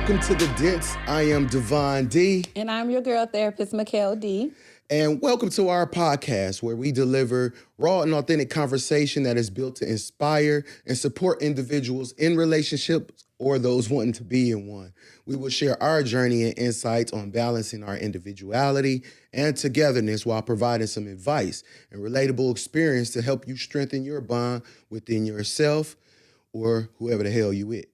Welcome to the Dents. I am Devon D. And I'm your girl therapist, Mickell D. And welcome to our podcast where we deliver raw and authentic conversation that is built to inspire and support individuals in relationships or those wanting to be in one. We will share our journey and insights on balancing our individuality and togetherness while providing some advice and relatable experience to help you strengthen your bond within yourself or whoever the hell you with.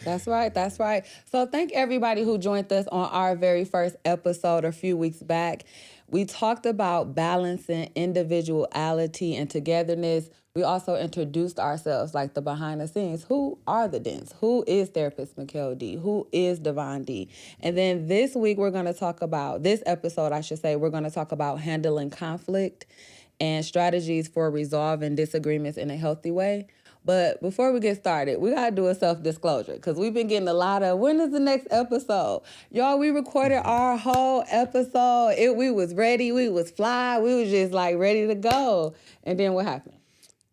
That's right. That's right. So thank everybody who joined us on our very first episode a few weeks back. We talked about balancing individuality and togetherness. We also introduced ourselves, like the behind the scenes. Who are the Dents? Who is therapist Mickell D? Who is Devon D? And then this week we're going to talk about, this episode I should say, we're going to talk about handling conflict and strategies for resolving disagreements in a healthy way. But before we get started, we got to do a self-disclosure because we've been getting a lot of, when is the next episode? Y'all, we recorded our whole episode. We was ready. We was fly. We was just like ready to go. And then what happened?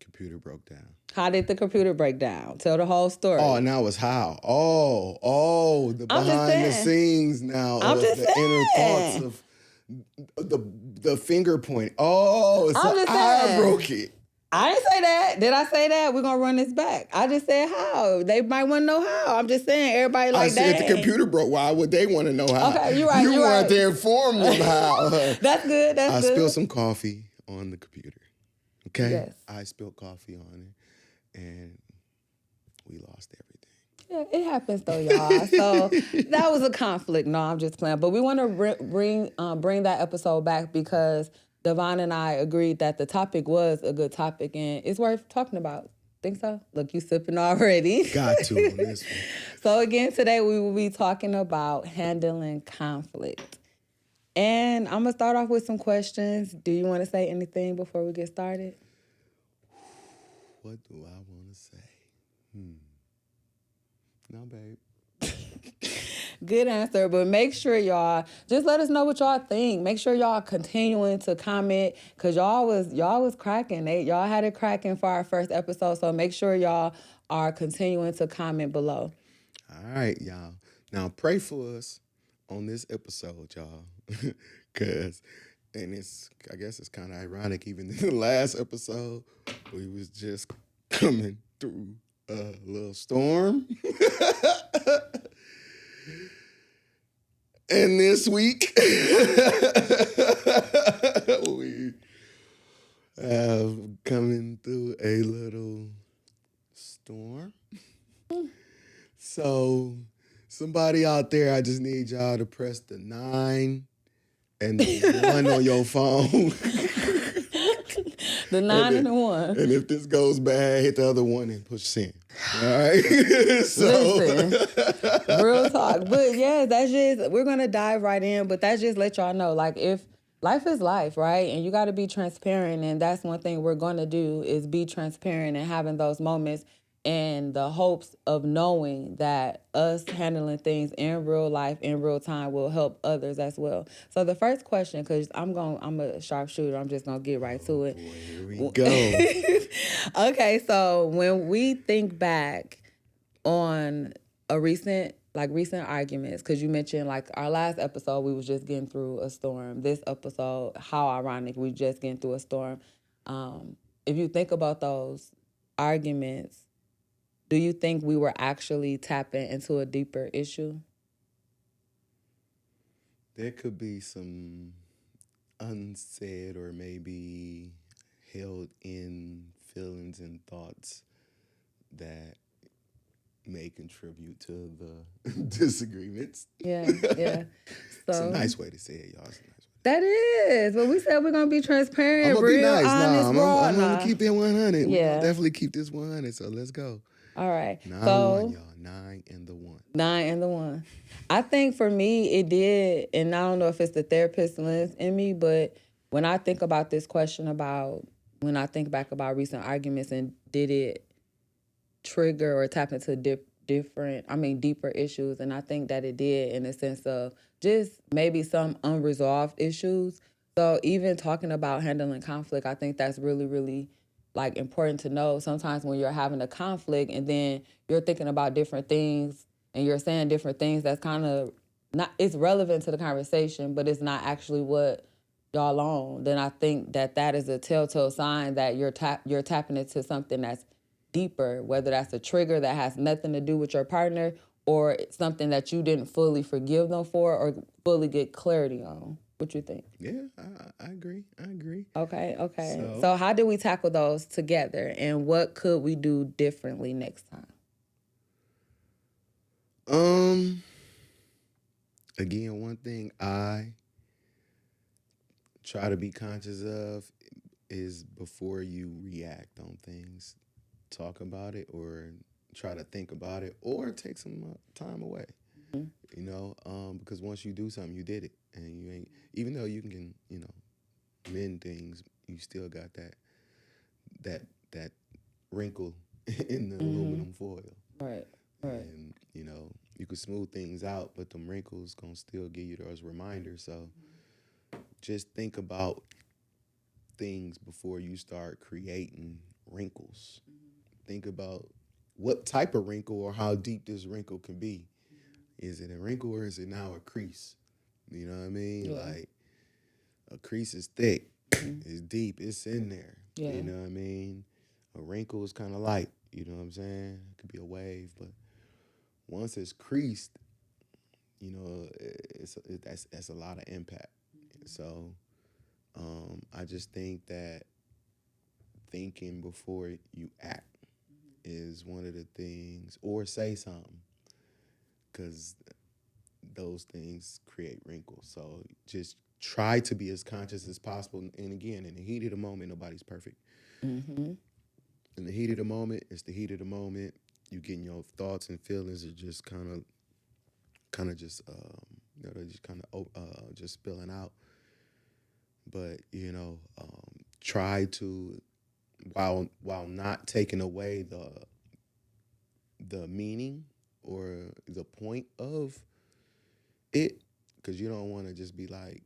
Computer broke down. How did the computer break down? Tell the whole story. Oh, now it's how. The behind the scenes now of the inner thoughts of the finger point. Oh, so I broke it. I didn't say that. Did I say that? We're going to run this back. I just said how. They might want to know how. I'm just saying, everybody like that. I said the computer broke. Why would they want to know how? Okay, you're right. You want to inform them how. That's good. I spilled some coffee on the computer. Okay? Yes. I spilled coffee on it, and we lost everything. Yeah, it happens though, y'all. So that was a conflict. No, I'm just playing. But we want to bring that episode back because Devon and I agreed that the topic was a good topic and it's worth talking about. Think so? Look, you sipping already. Got to on this one. So again, today we will be talking about handling conflict. And I'm going to start off with some questions. Do you want to say anything before we get started? What do I want to say? No, babe. Good answer, but make sure y'all just let us know what y'all think. Make sure y'all continuing to comment because y'all was cracking. Y'all had it cracking for our first episode, so make sure y'all are continuing to comment below. All right, y'all. Now pray for us on this episode, y'all, because I guess it's kind of ironic. Even in the last episode, we was just coming through a little storm. And this week, we have coming through a little storm. So, somebody out there, I just need y'all to press the 9 and the 1 on your phone. The 9 and the 1. And if this goes bad, hit the other one and push send. All right? Listen, real talk. But yeah, that's just, we're going to dive right in, but that's just let y'all know, like, if life is life, right? And you got to be transparent. And that's one thing we're going to do is be transparent and having those moments and the hopes of knowing that us handling things in real life, in real time, will help others as well. So the first question, because I'm a sharpshooter, I'm just going to get right to it. Boy, here we go. Okay, so when we think back on recent arguments, because you mentioned like our last episode, we was just getting through a storm. This episode, how ironic, we just getting through a storm. If you think about those arguments, do you think we were actually tapping into a deeper issue? There could be some unsaid or maybe held in feelings and thoughts that may contribute to the disagreements. Yeah. So, it's a nice way to say it, y'all. That is. But we said we're going to be transparent, I'm gonna real, be nice. honest, I'm going to keep it 100. Yeah. We'll definitely keep this 100, so let's go. All right. 9-1, y'all. 9 and the 1. 9 and the 1. I think for me, it did, and I don't know if it's the therapist lens in me, but when I think about this question when I think back about recent arguments and did it trigger or tap into deeper issues, and I think that it did in the sense of just maybe some unresolved issues. So even talking about handling conflict, I think that's really, really important to know. Sometimes when you're having a conflict and then you're thinking about different things and you're saying different things that's kind of not, it's relevant to the conversation, but it's not actually what y'all on, then I think that is a telltale sign that you're tapping into something that's deeper, whether that's a trigger that has nothing to do with your partner or something that you didn't fully forgive them for or fully get clarity on. What you think? Yeah, I agree. I agree. Okay. So how do we tackle those together, and what could we do differently next time? Again, one thing I try to be conscious of is before you react on things, talk about it or try to think about it or take some time away. Mm-hmm. You know, because once you do something, you did it, and you ain't. Even though you can, mend things, you still got that wrinkle in the aluminum foil. Right. And you can smooth things out, but them wrinkles gonna still give you those reminders. So just think about things before you start creating wrinkles. Think about what type of wrinkle or how deep this wrinkle can be. Is it a wrinkle or is it now a crease? You know what I mean? Yeah. Like a crease is thick, it's deep, it's in there. Yeah. You know what I mean? A wrinkle is kind of light. You know what I'm saying? It could be a wave, but once it's creased, that's a lot of impact. So I just think that thinking before you act is one of the things, or say something, because those things create wrinkles. So just try to be as conscious as possible. And again, in the heat of the moment, nobody's perfect. Mm-hmm. In the heat of the moment, it's the heat of the moment. You getting your thoughts and feelings are just kind of just they're just kind of just spilling out. But try to, while not taking away the meaning or the point of it, because you don't want to just be like,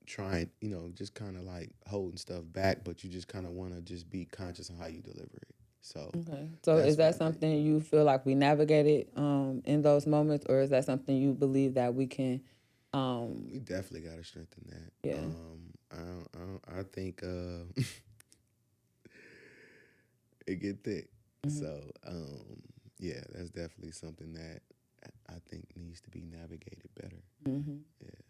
trying, just kind of like holding stuff back, but you just kind of want to just be conscious of how you deliver it. So, okay. So is that something you feel like we navigated in those moments, or is that something you believe that we can? We definitely got to strengthen that. Yeah. I think it get thick. Mm-hmm. So, yeah, that's definitely something that I think needs to be navigated better. Mm-hmm.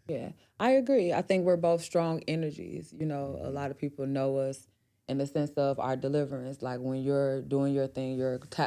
Yeah, I agree. I think we're both strong energies. A lot of people know us in the sense of our deliverance. Like when you're doing your thing,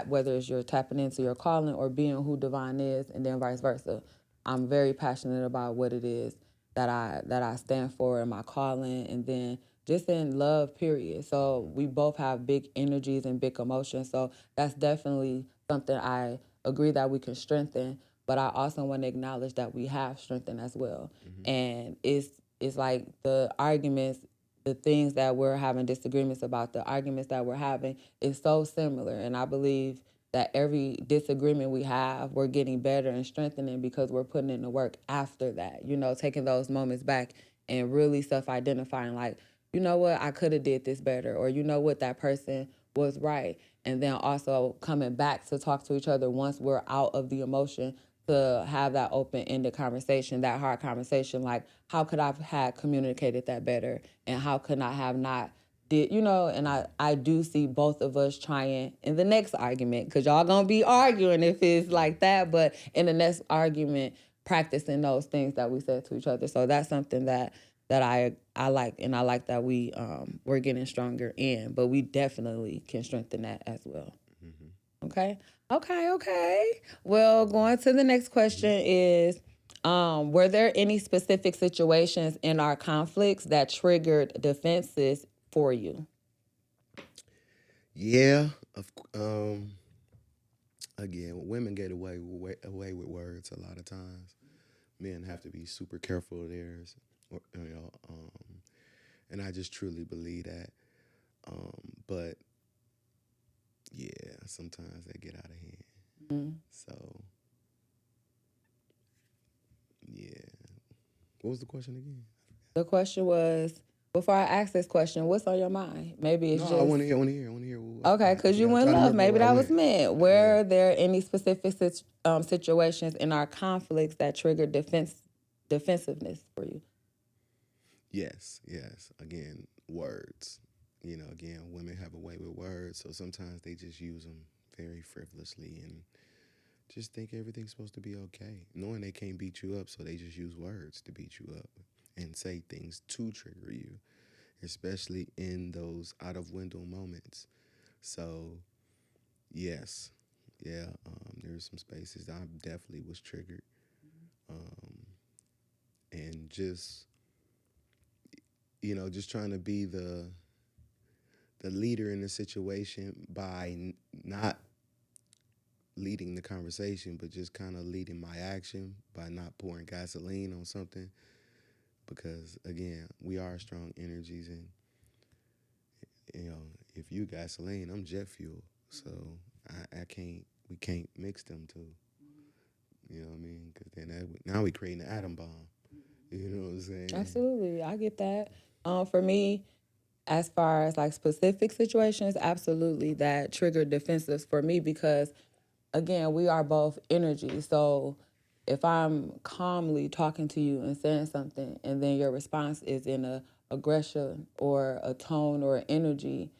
whether it's you're tapping into your calling or being who divine is, and then vice versa. I'm very passionate about what it is that I stand for in my calling, and then just in love, period. So we both have big energies and big emotions. So that's definitely something I agree that we can strengthen. But I also want to acknowledge that we have strengthened as well. And it's like the arguments, the things that we're having disagreements about, the arguments that we're having is so similar. And I believe that every disagreement we have, we're getting better and strengthening because we're putting in the work after that, taking those moments back and really self-identifying, like, you know what, I could have did this better, or you know what, that person was right. And then also coming back to talk to each other once we're out of the emotion, to have that open-ended conversation, that hard conversation, like, how could I have had communicated that better, and how could I have not did, and I do see both of us trying in the next argument, because y'all gonna be arguing if it's like that, but in the next argument, practicing those things that we said to each other. So that's something that I like, and I like that we're getting stronger in, but we definitely can strengthen that as well. Okay. Well, going to the next question is, were there any specific situations in our conflicts that triggered defenses for you? Yeah. Again, women get away with words a lot of times. Men have to be super careful of theirs, and I just truly believe that. But yeah, sometimes they get out of hand. Mm-hmm. So yeah, what was the question again? The question was, Before I ask this question, what's on your mind? Maybe it's No, just I want to hear. okay, because you in Try to love. remember Maybe where I that was went. meant. Yeah. Were there any specific situations in our conflicts that triggered defensiveness for you? Yes, yes. Again, words. Again, women have a way with words, so sometimes they just use them very frivolously and just think everything's supposed to be okay, knowing they can't beat you up, so they just use words to beat you up and say things to trigger you, especially in those out of window moments. So, yes, yeah, there's some spaces that I definitely was triggered, um, and just trying to be the leader in the situation by not leading the conversation, but just kind of leading my action by not pouring gasoline on something. Because again, we are strong energies, and if you gasoline, I'm jet fuel. So I can't. We can't mix them two. You know what I mean? Because then now we creating an atom bomb. You know what I'm saying? Absolutely, I get that. For me, as far as like specific situations, absolutely that triggered defensives for me because again, we are both energy. So if I'm calmly talking to you and saying something and then your response is in a aggression or a tone or energy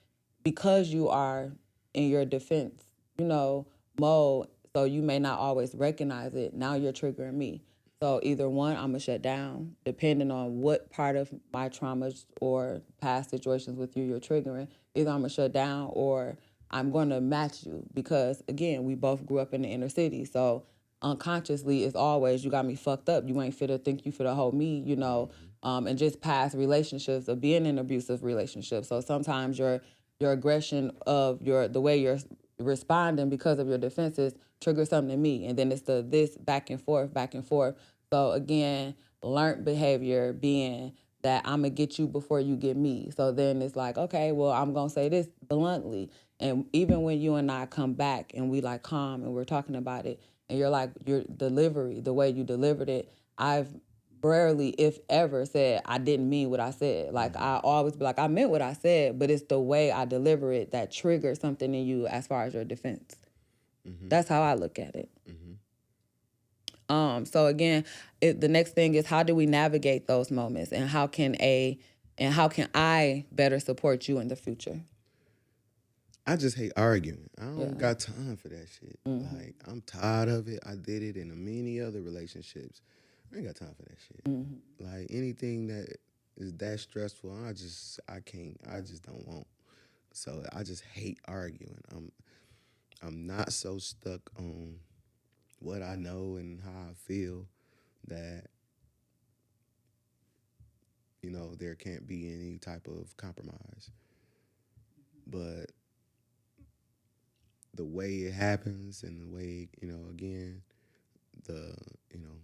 because you are in your defense, you know, mode, so you may not always recognize it. Now you're triggering me. So either one, I'm gonna shut down, depending on what part of my traumas or past situations with you you're triggering. Either I'm gonna shut down or I'm gonna match you because again, we both grew up in the inner city. So unconsciously, it's always you got me fucked up. You ain't fit to think you fit to hold me, you know, and just past relationships of being in abusive relationships. So sometimes your aggression of the way you're responding because of your defenses triggers something in me, and then it's this back and forth, back and forth. So again, learned behavior being that I'm gonna get you before you get me. So then it's like, okay, well, I'm gonna say this bluntly, and even when you and I come back and we like calm and we're talking about it, and you're like your delivery, the way you delivered it, I've rarely, if ever, said I didn't mean what I said. Like I always be like, I meant what I said, but it's the way I deliver it that triggers something in you as far as your defense. That's how I look at it. So again, the next thing is how do we navigate those moments, and how can I better support you in the future? I just hate arguing. I Yeah. don't got time for that shit. Like, I'm tired of it. I did it in many other relationships. I ain't got time for that shit. Like, anything that is that stressful, I can't. I just don't want. So I just hate arguing. I'm not so stuck on what I know and how I feel that there can't be any type of compromise. But the way it happens and the way again, the you know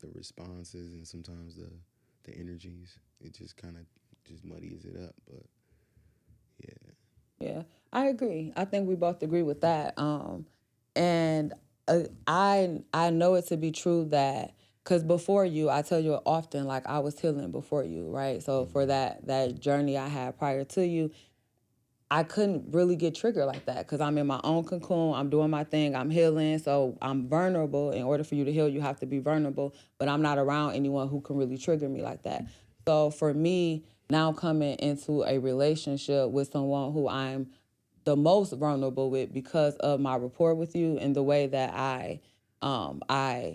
the responses and sometimes the energies, it just kind of just muddies it up. But yeah. Yeah, I agree. I think we both agree with that. And I know it to be true that because before you, I tell you often, like I was healing before you, right? So for that journey I had prior to you, I couldn't really get triggered like that because I'm in my own cocoon. I'm doing my thing. I'm healing. So I'm vulnerable. In order for you to heal, you have to be vulnerable. But I'm not around anyone who can really trigger me like that. So for me, now coming into a relationship with someone who I'm the most vulnerable with because of my rapport with you and the way that I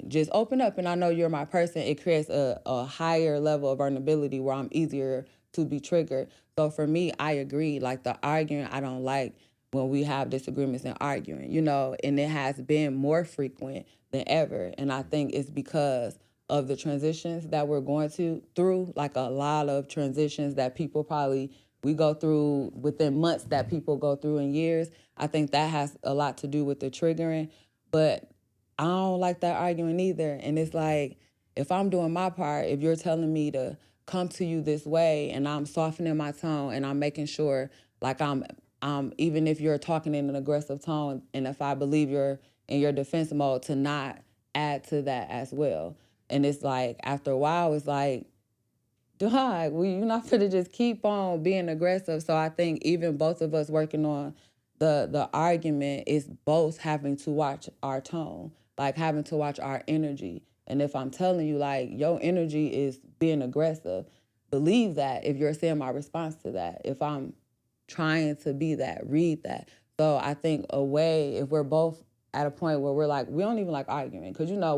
just open up and I know you're my person, it creates a higher level of vulnerability where I'm easier to be triggered. So for me, I agree. Like the arguing, I don't like when we have disagreements and arguing, and it has been more frequent than ever. And I think it's because of the transitions that we're going through, like a lot of transitions that people probably we go through within months that people go through in years. I think that has a lot to do with the triggering. But I don't like that arguing either. And it's like, if I'm doing my part, if you're telling me to come to you this way and I'm softening my tone and I'm making sure like even if you're talking in an aggressive tone and if I believe you're in your defense mode to not add to that as well. And it's like after a while it's like dog, you're not going to just keep on being aggressive. So I think even both of us working on the argument is both having to watch our tone, like having to watch our energy. And if I'm telling you, like, your energy is being aggressive, believe that if you're saying my response to that. If I'm trying to be that, read that. So I think a way, if we're both at a point where we're like, we don't even like arguing, because you know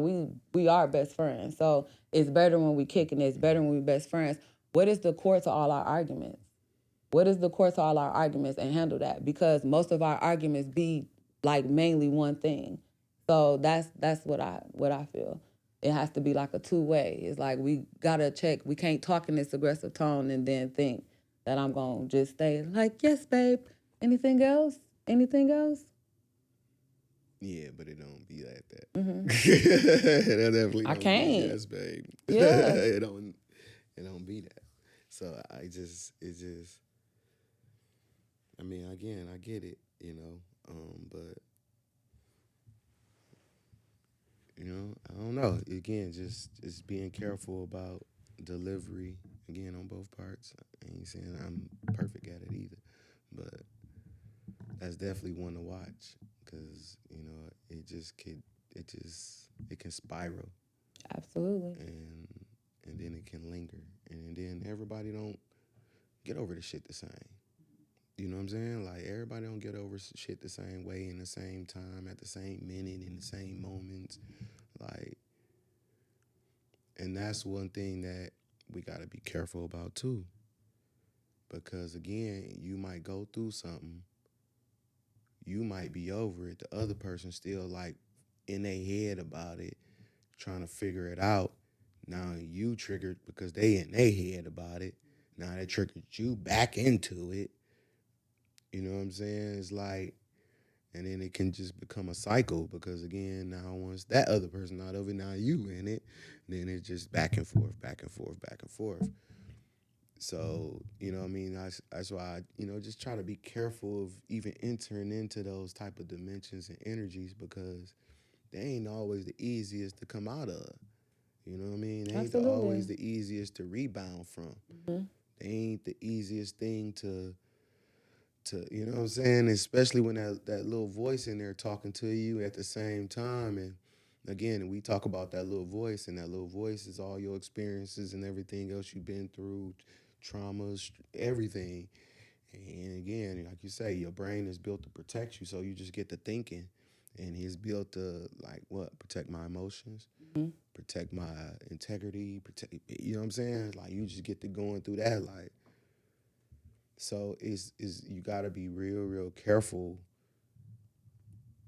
we are best friends. So it's better when we kicking it. It's better when we best friends. What is the core to all our arguments? What is the core to all our arguments, and handle that, because most of our arguments be like mainly one thing. So that's what I feel. It has to be like a two-way. It's like we gotta check. We can't talk in this aggressive tone and then think that I'm gonna just stay like, yes, babe. Anything else? Anything else? Yeah, but it don't be like that. It definitely I don't be can't. yes, babe. Yeah. It don't be that. So it just I mean, again, I get it, but I don't know. Again, just being careful about delivery again on both parts. I ain't saying I'm perfect at it either, but that's definitely one to watch because it can spiral Absolutely. and then it can linger and then everybody don't get over the shit the same. You know what I'm saying? Like everybody don't get over shit the same way in the same time at the same minute in the same moments. Like, and that's one thing that we got to be careful about too. Because again, you might go through something, you might be over it, the other person still like in their head about it, trying to figure it out. Now you triggered because they in their head about it. Now they triggered you back into it. You know what I'm saying? It's like, and then it can just become a cycle because again, now once that other person out of it, now you in it, then it's just back and forth, back and forth, back and forth. So, you know what I mean? That's why just try to be careful of even entering into those type of dimensions and energies because they ain't always the easiest to come out of. You know what I mean? They ain't Absolutely. always the easiest to rebound from. Mm-hmm. They ain't the easiest thing to you know what I'm saying? Especially when that little voice in there talking to you at the same time. And again, we talk about that little voice, and that little voice is all your experiences and everything else you've been through, traumas, everything. And again, like you say, your brain is built to protect you, so you just get to thinking. And it's built to like what? Protect my emotions, Mm-hmm. protect my integrity, protect you know what I'm saying? Like you just get to going through that like so is you got to be real careful,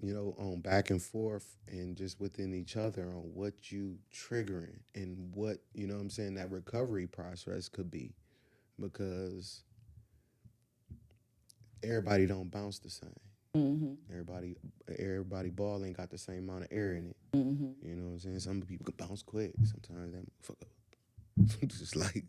on back and forth and just within each other on what you triggering and what, you know what I'm saying, that recovery process could be because everybody don't bounce the same. Mm-hmm. Everybody everybody ball ain't got the same amount of air in it. Mm-hmm. You know what I'm saying? Some people can bounce quick. Sometimes that motherfucker just like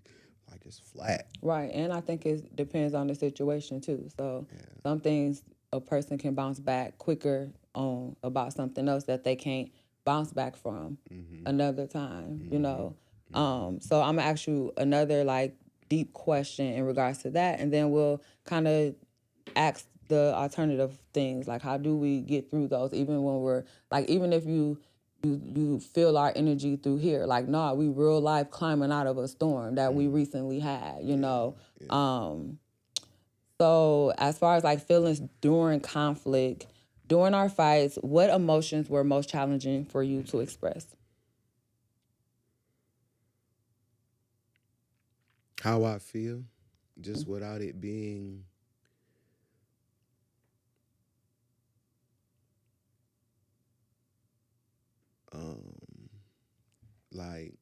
it's flat. Right, and I think it depends on the situation too. So Yeah. some things a person can bounce back quicker on about something else that they can't bounce back from Mm-hmm. another time. Mm-hmm. Mm-hmm. So I'm gonna ask you another like deep question in regards to that, and then we'll kind of ask the alternative things like how do we get through those even when we're like even if you feel our energy through here like nah, we real life climbing out of a storm that we recently had, Yeah. um so as far as like feelings during conflict, during our fights, what emotions were most challenging for you to express? How I feel, just without it being um like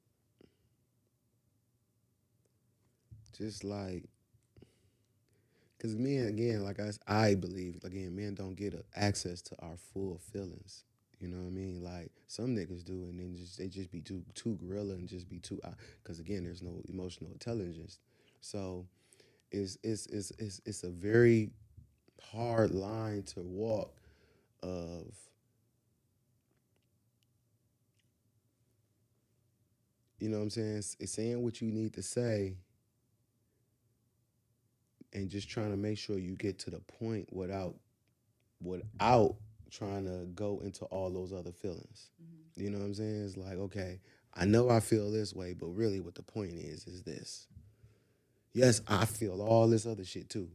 just like because men again like I believe again men don't get access to our full feelings. You know what I mean? Like some niggas do, and then they just be too gorilla and just be too because again there's no emotional intelligence. So it's a very hard line to walk of you know what I'm saying? It's saying what you need to say and just trying to make sure you get to the point without trying to go into all those other feelings. You know what I'm saying? It's like, okay, I know I feel this way, but really what the point is this. Yes, I feel all this other shit too.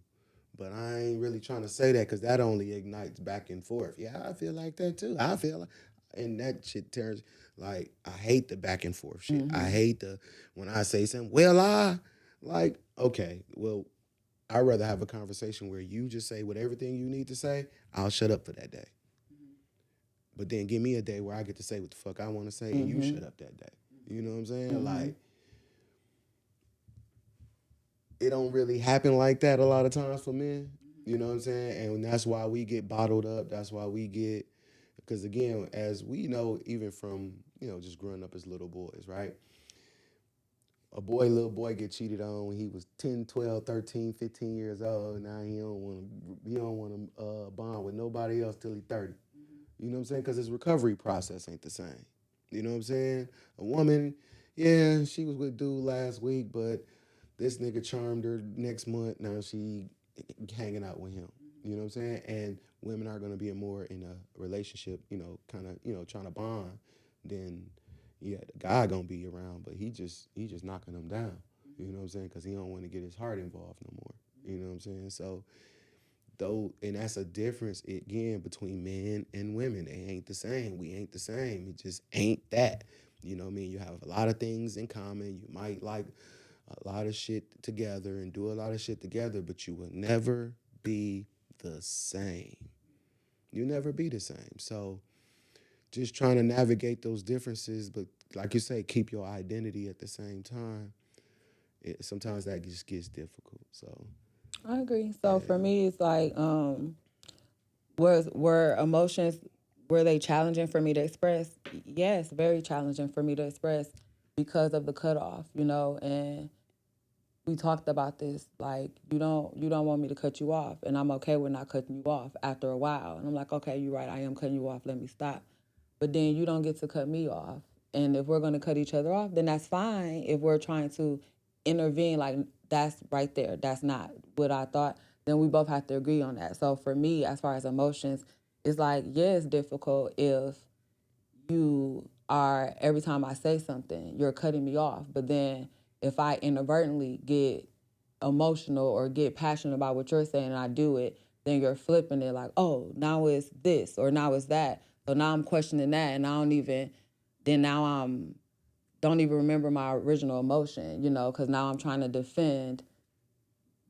But I ain't really trying to say that because that only ignites back and forth. Yeah, I feel like that too. I feel like, and that shit turns, like, I hate the back and forth shit. I hate when I say something, like, okay, well, I'd rather have a conversation where you just say what everything you need to say. I'll shut up for that day. But then give me a day where I get to say what the fuck I want to say and you shut up that day. You know what I'm saying? Like, it don't really happen like that a lot of times for men. You know what I'm saying? And that's why we get bottled up. That's why we get, because again, as we know, even from, just growing up as little boys, right? Little boy get cheated on when he was 10, 12, 13, 15 years old. Now he don't want to bond with nobody else till he 30. You know what I'm saying? Because his recovery process ain't the same. You know what I'm saying? A woman, yeah, she was with dude last week, but this nigga charmed her next month. Now she hanging out with him. You know what I'm saying? And women are going to be more in a relationship, kind of, trying to bond. Then, yeah, the guy going to be around, but he just knocking them down. You know what I'm saying? Because he don't want to get his heart involved no more. You know what I'm saying? So, and that's a difference again between men and women. They ain't the same. We ain't the same. It just ain't that. You know what I mean? You have a lot of things in common. You might like a lot of shit together and do a lot of shit together, but you will never be the same. You never be the same. So just trying to navigate those differences, but like you say, keep your identity at the same time. Sometimes that just gets difficult. So I agree. So for me, it's like, were emotions, were they challenging for me to express? Yes, very challenging for me to express because of the cutoff, and we talked about this, like, you don't want me to cut you off, and I'm okay with not cutting you off after a while. And I'm like, okay, you're right, I am cutting you off, let me stop. But then you don't get to cut me off. And if we're gonna cut each other off, then that's fine. If we're trying to intervene, like, that's right there, that's not what I thought, then we both have to agree on that. So for me, as far as emotions, it's like, yeah, it's difficult if you are, every time I say something, you're cutting me off. But then if I inadvertently get emotional or get passionate about what you're saying and I do it, then you're flipping it like, oh, now it's this or now it's that. So now I'm questioning that, and now I'm don't even remember my original emotion, because now I'm trying to defend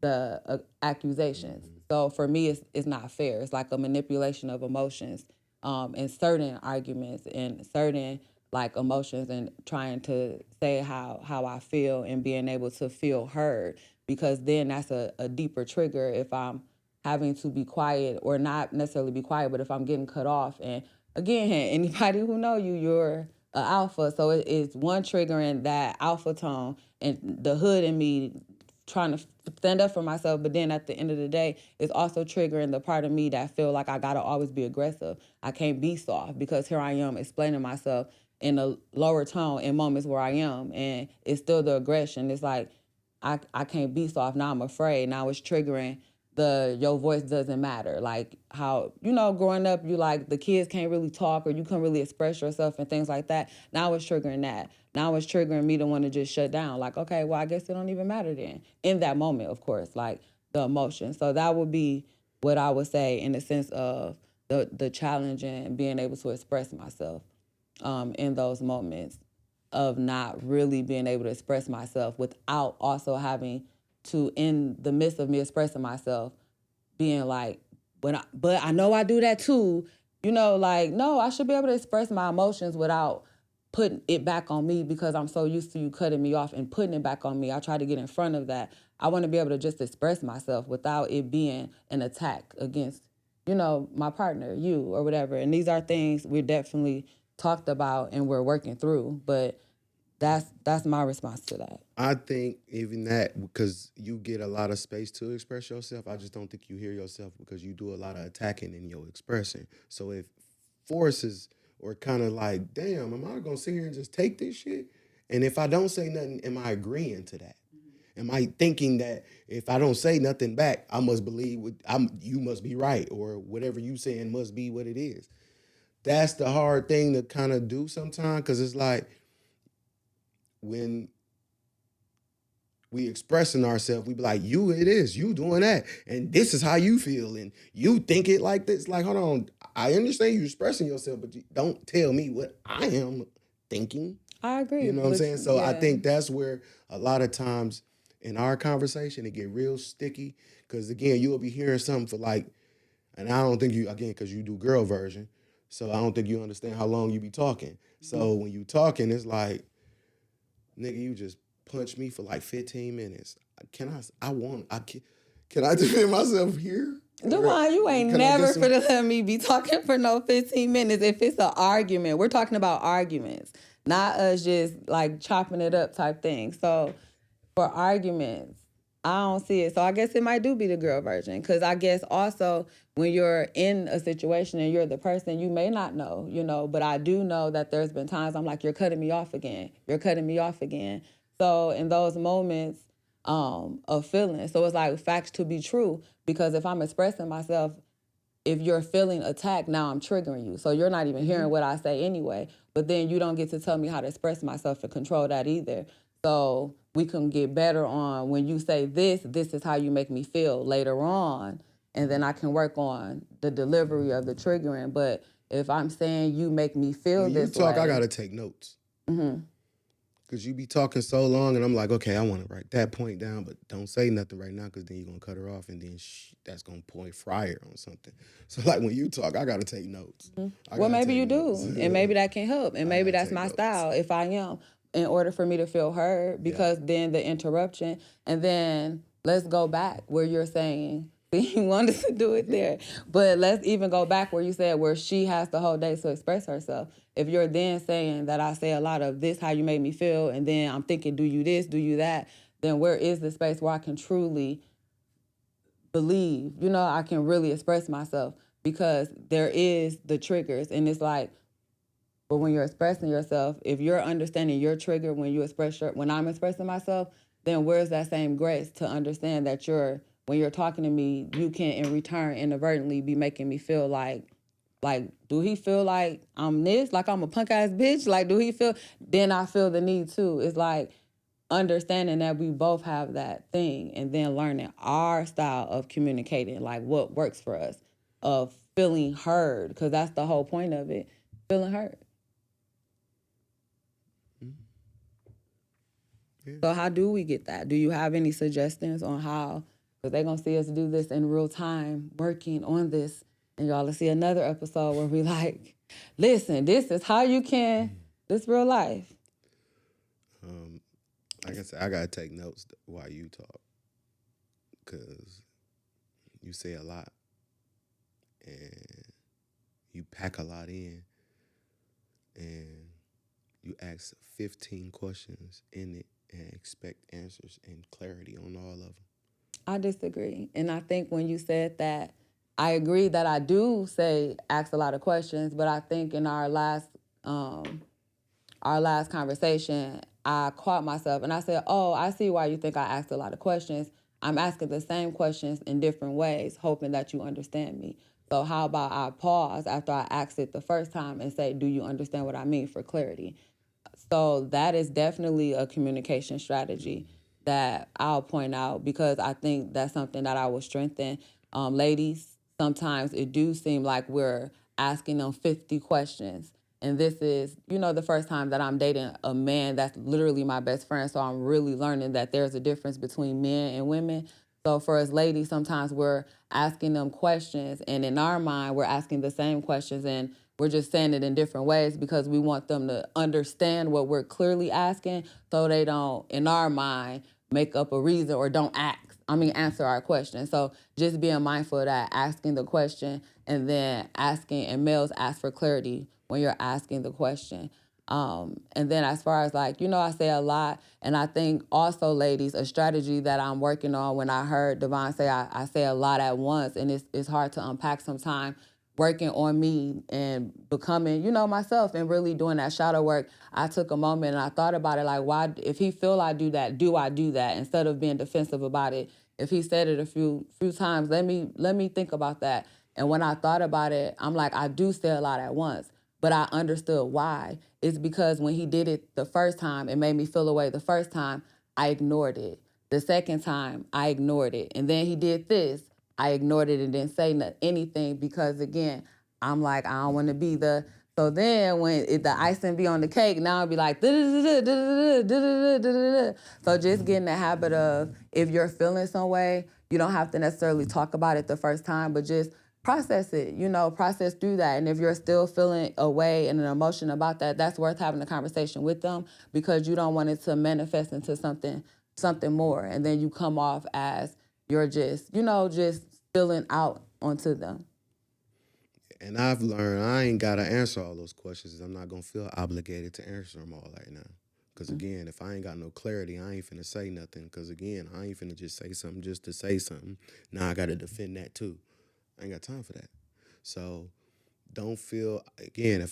the accusations. So for me, it's not fair. It's like a manipulation of emotions, in certain arguments and certain like emotions, and trying to say how I feel and being able to feel heard, because then that's a deeper trigger if I'm having to be quiet, or not necessarily be quiet, but if I'm getting cut off. And again, anybody who know you, you're an alpha, so it's one triggering that alpha tone and the hood in me trying to stand up for myself, but then at the end of the day, it's also triggering the part of me that feel like I gotta always be aggressive. I can't be soft, because here I am explaining myself in a lower tone in moments where I am, and it's still the aggression. It's like I can't be soft. Now I'm afraid. Now it's triggering your voice doesn't matter. Like how, growing up, you like the kids can't really talk or you can't really express yourself and things like that. Now it's triggering that. Now it's triggering me to want to just shut down. Like, okay, well, I guess it don't even matter then. In that moment, of course, like the emotion. So that would be what I would say in the sense of the challenge and being able to express myself in those moments of not really being able to express myself without also having to, in the midst of me expressing myself, being like, but I know I do that too. Like, no, I should be able to express my emotions without putting it back on me, because I'm so used to you cutting me off and putting it back on me. I try to get in front of that. I want to be able to just express myself without it being an attack against, my partner, you, or whatever. And these are things we definitely talked about and we're working through. But that's my response to that. I think even that, because you get a lot of space to express yourself, I just don't think you hear yourself because you do a lot of attacking in your expression. So it forces, or kind of like, damn, am I gonna sit here and just take this shit? And if I don't say nothing, am I agreeing to that? Am I thinking that if I don't say nothing back, I must believe you must be right, or whatever you saying must be what it is? That's the hard thing to kind of do sometimes, because it's like when we expressing ourselves, we be like, you doing that, and this is how you feel, and you think it like this. Like, hold on, I understand you expressing yourself, but you don't tell me what I am thinking. I agree. You know what I'm saying? So I yeah. think that's where a lot of times in our conversation it get real sticky, because again, you'll be hearing something for like, and I don't think you, again, because you do girl version, so I don't think you understand how long you be talking. So when you talking, it's like, nigga, you just punched me for like 15 minutes. Can I defend myself here? Devon, you ain't Can I get never some- finna let me be talking for no 15 minutes if it's an argument. We're talking about arguments, not us just like chopping it up type thing. So for arguments, I don't see it. So I guess it might do be the girl version, because I guess also when you're in a situation and you're the person, you may not know, but I do know that there's been times I'm like, you're cutting me off again. You're cutting me off again. So in those moments of feeling, so it's like facts to be true, because if I'm expressing myself, if you're feeling attacked, now I'm triggering you. So you're not even hearing what I say anyway. But then you don't get to tell me how to express myself to control that either. So we can get better on when you say this is how you make me feel later on. And then I can work on the delivery of the triggering. But if I'm saying you make me feel when you this talk, way. I gotta take notes. Because you be talking so long, and I'm like, okay, I want to write that point down, but don't say nothing right now, because then you're going to cut her off, and then that's going to point fire on something. So, like, when you talk, I got to take notes. Well, maybe you do, and maybe that can help, and maybe that's my style if I am, in order for me to feel heard, because then the interruption, and then let's go back where you're saying, you wanted to do it there, but let's even go back where you said where she has the whole day to express herself. If you're then saying that I say a lot of this, how you made me feel, and then I'm thinking, do you this, do you that, then where is the space where I can truly believe, I can really express myself, because there is the triggers, and it's like, but when you're expressing yourself, if you're understanding your trigger when when I'm expressing myself, then where's that same grace to understand that when you're talking to me, you can in return inadvertently be making me feel like, do he feel like I'm this, like I'm a punk ass bitch? Like, do he feel? Then I feel the need too. It's like understanding that we both have that thing, and then learning our style of communicating, like what works for us, of feeling heard, because that's the whole point of it, feeling heard. Yeah. So how do we get that? Do you have any suggestions on how? Because they're going to see us do this in real time, working on this. And y'all will see another episode where we like, listen, this is how you can, this real life. Like I said, I got to take notes while you talk, because you say a lot and you pack a lot in, and you ask 15 questions in it and expect answers and clarity on all of them. I disagree. And I think when you said that, I agree that I do ask a lot of questions, but I think in our last conversation, I caught myself and I said, oh, I see why you think I asked a lot of questions. I'm asking the same questions in different ways, hoping that you understand me. So how about I pause after I asked it the first time and say, do you understand what I mean, for clarity? So that is definitely a communication strategy that I'll point out, because I think that's something that I will strengthen. Ladies, sometimes it do seem like we're asking them 50 questions. And this is, the first time that I'm dating a man that's literally my best friend. So I'm really learning that there's a difference between men and women. So for us ladies, sometimes we're asking them questions, and in our mind, we're asking the same questions, and we're just saying it in different ways because we want them to understand what we're clearly asking, so they don't, in our mind, make up a reason or don't answer our question. So just being mindful of that, asking the question, and then asking, and males ask for clarity when you're asking the question. And then as far as I say a lot, and I think also, ladies, a strategy that I'm working on, when I heard Devon say I say a lot at once, and it's hard to unpack sometimes. working on me and becoming, myself and really doing that shadow work, I took a moment and I thought about it like, why, if he feel I do that, do I do that instead of being defensive about it? If he said it a few times, let me think about that. And when I thought about it, I'm like, I do say a lot at once, but I understood why. It's because when he did it the first time, it made me feel away the first time, I ignored it. The second time, I ignored it. And then he did this. I ignored it and didn't say anything because, again, I'm like, I don't want to be the... So then when the icing be on the cake, now I'll be like, da-da-da-da-da-da-da-da-da-da-da-da. So just getting the habit of, if you're feeling some way, you don't have to necessarily talk about it the first time, but just process it, process through that. And if you're still feeling a way and an emotion about that, that's worth having a conversation with them because you don't want it to manifest into something more. And then you come off as you're just, just spilling out onto them. And I've learned I ain't got to answer all those questions. I'm not going to feel obligated to answer them all right now. Because, again, if I ain't got no clarity, I ain't finna say nothing. Because, again, I ain't finna just say something just to say something. Now I got to defend that, too. I ain't got time for that. So don't feel, again, if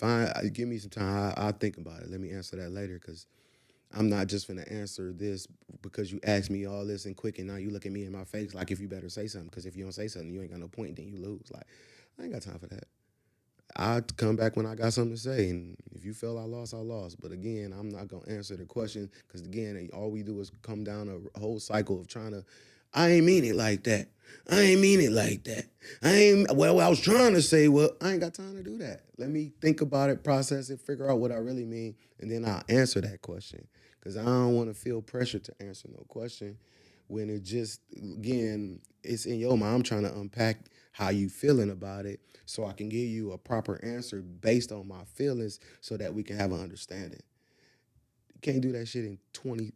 give me some time, I'll think about it. Let me answer that later because I'm not just finna answer this because you asked me all this and quick and now you look at me in my face like if you better say something. Because if you don't say something, you ain't got no point, then you lose. Like, I ain't got time for that. I'll come back when I got something to say, and if you feel I lost, I lost. But again, I'm not gonna answer the question because again, all we do is come down a whole cycle of trying to. I ain't mean it like that. I ain't mean it like that. I was trying to say, well, I ain't got time to do that. Let me think about it, process it, figure out what I really mean, and then I'll answer that question. Because I don't want to feel pressure to answer no question when it just, again, it's in your mind. I'm trying to unpack how you feeling about it so I can give you a proper answer based on my feelings so that we can have an understanding. You can't do that shit in 20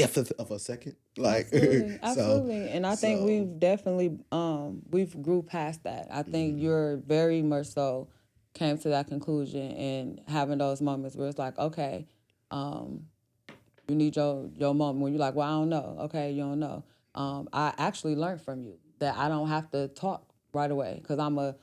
of a second. Like, Absolutely. And I think we've definitely, we've grew past that. I think you're very much so came to that conclusion and having those moments where it's like, okay, you need your moment when you're like, well, I don't know. Okay, you don't know. I actually learned from you that I don't have to talk right away because I'm a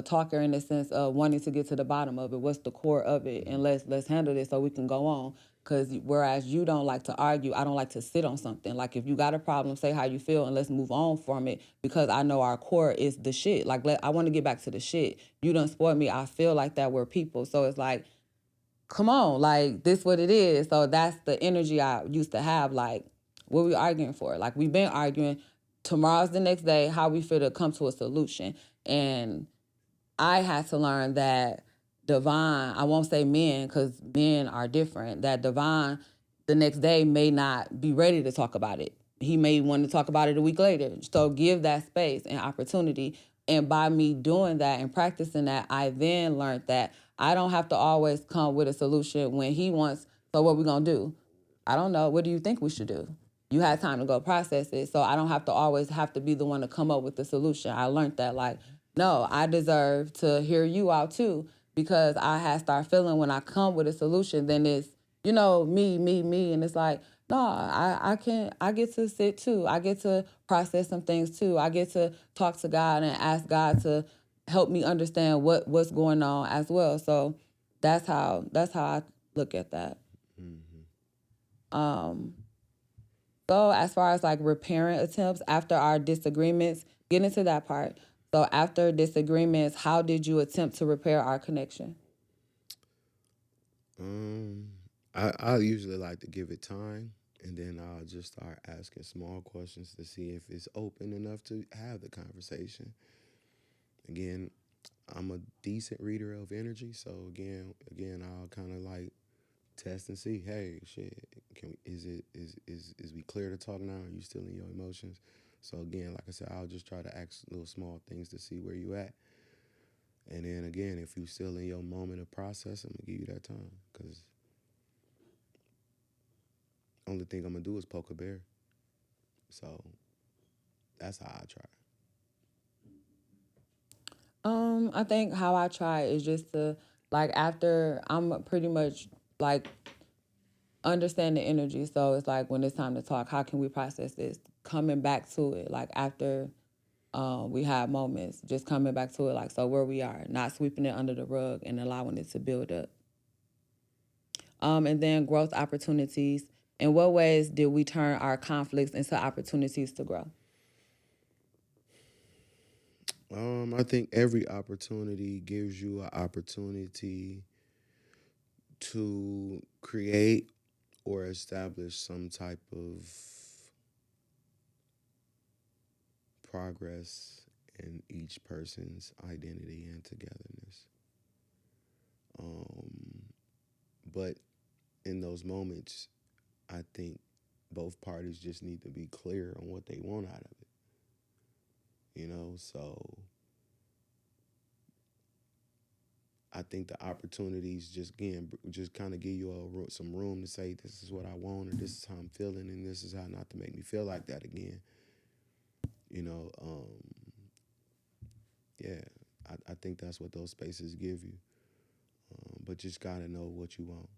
talker in the sense of wanting to get to the bottom of it. What's the core of it? And let's handle this so we can go on. Because whereas you don't like to argue, I don't like to sit on something. Like if you got a problem, say how you feel and let's move on from it because I know our core is the shit. Like I want to get back to the shit. You done spoiled me. I feel like that we're people. So it's like, come on, like this what it is. So that's the energy I used to have. Like, what we arguing for? Like we've been arguing. Tomorrow's the next day. How we feel to come to a solution. And I had to learn that divine. I won't say men because men are different. That divine, the next day may not be ready to talk about it. He may want to talk about it a week later. So give that space and opportunity. And by me doing that and practicing that, I then learned that I don't have to always come with a solution when he wants, so what we gonna do? I don't know. What do you think we should do? You had time to go process it. So I don't have to always have to be the one to come up with the solution. I learned that like, no, I deserve to hear you out too because I had start feeling when I come with a solution, then it's, me. And it's like, no, I get to sit too. I get to process some things too. I get to talk to God and ask God to help me understand what's going on as well. So that's how I look at that. So as far as like repairing attempts after our disagreements, get into that part. So after disagreements, how did you attempt to repair our connection? I usually like to give it time, and then I'll just start asking small questions to see if it's open enough to have the conversation. Again, I'm a decent reader of energy, so again, I'll kind of like test and see. Hey, shit, can we? Is we clear to talk now? Are you still in your emotions? So again, like I said, I'll just try to ask little small things to see where you at. And then again, if you still in your moment of process, I'm gonna give you that time because only thing I'm gonna do is poke a bear. So that's how I try. I think how I try is just to like after I'm pretty much like understand the energy. So it's like when it's time to talk, how can we process this? Coming back to it, like after we had moments just coming back to it, like, so where we are, not sweeping it under the rug and allowing it to build up. And then growth opportunities. In what ways did we turn our conflicts into opportunities to grow? I think every opportunity gives you an opportunity to create or establish some type of progress in each person's identity and togetherness. Um, but in those moments, I think both parties just need to be clear on what they want out of it. So I think the opportunities just kind of give you some room to say this is what I want, or this is how I'm feeling, and this is how not to make me feel like that again. You know, yeah, I think that's what those spaces give you. But just gotta know what you want.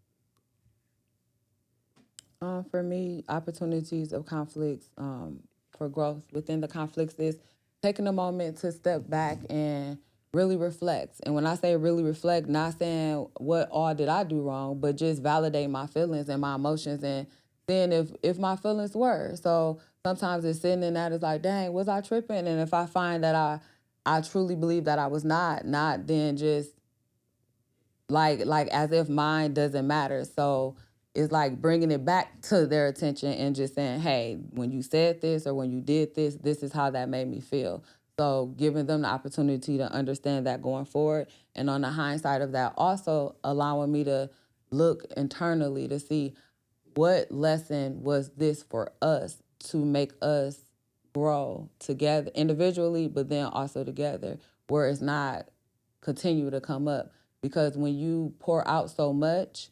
For me, opportunities of conflicts for growth within the conflicts is taking a moment to step back and really reflect. And when I say really reflect, not saying what all did I do wrong, but just validate my feelings and my emotions and seeing if my feelings were. So sometimes it's sitting in that, it's like, dang, was I tripping? And if I find that I truly believe that I was not then just like as if mine doesn't matter. So it's like bringing it back to their attention and just saying, hey, when you said this or when you did this, this is how that made me feel. So giving them the opportunity to understand that going forward. And on the hindsight of that, also allowing me to look internally to see what lesson was this for us to make us grow together individually, but then also together, where it's not continue to come up. Because when you pour out so much,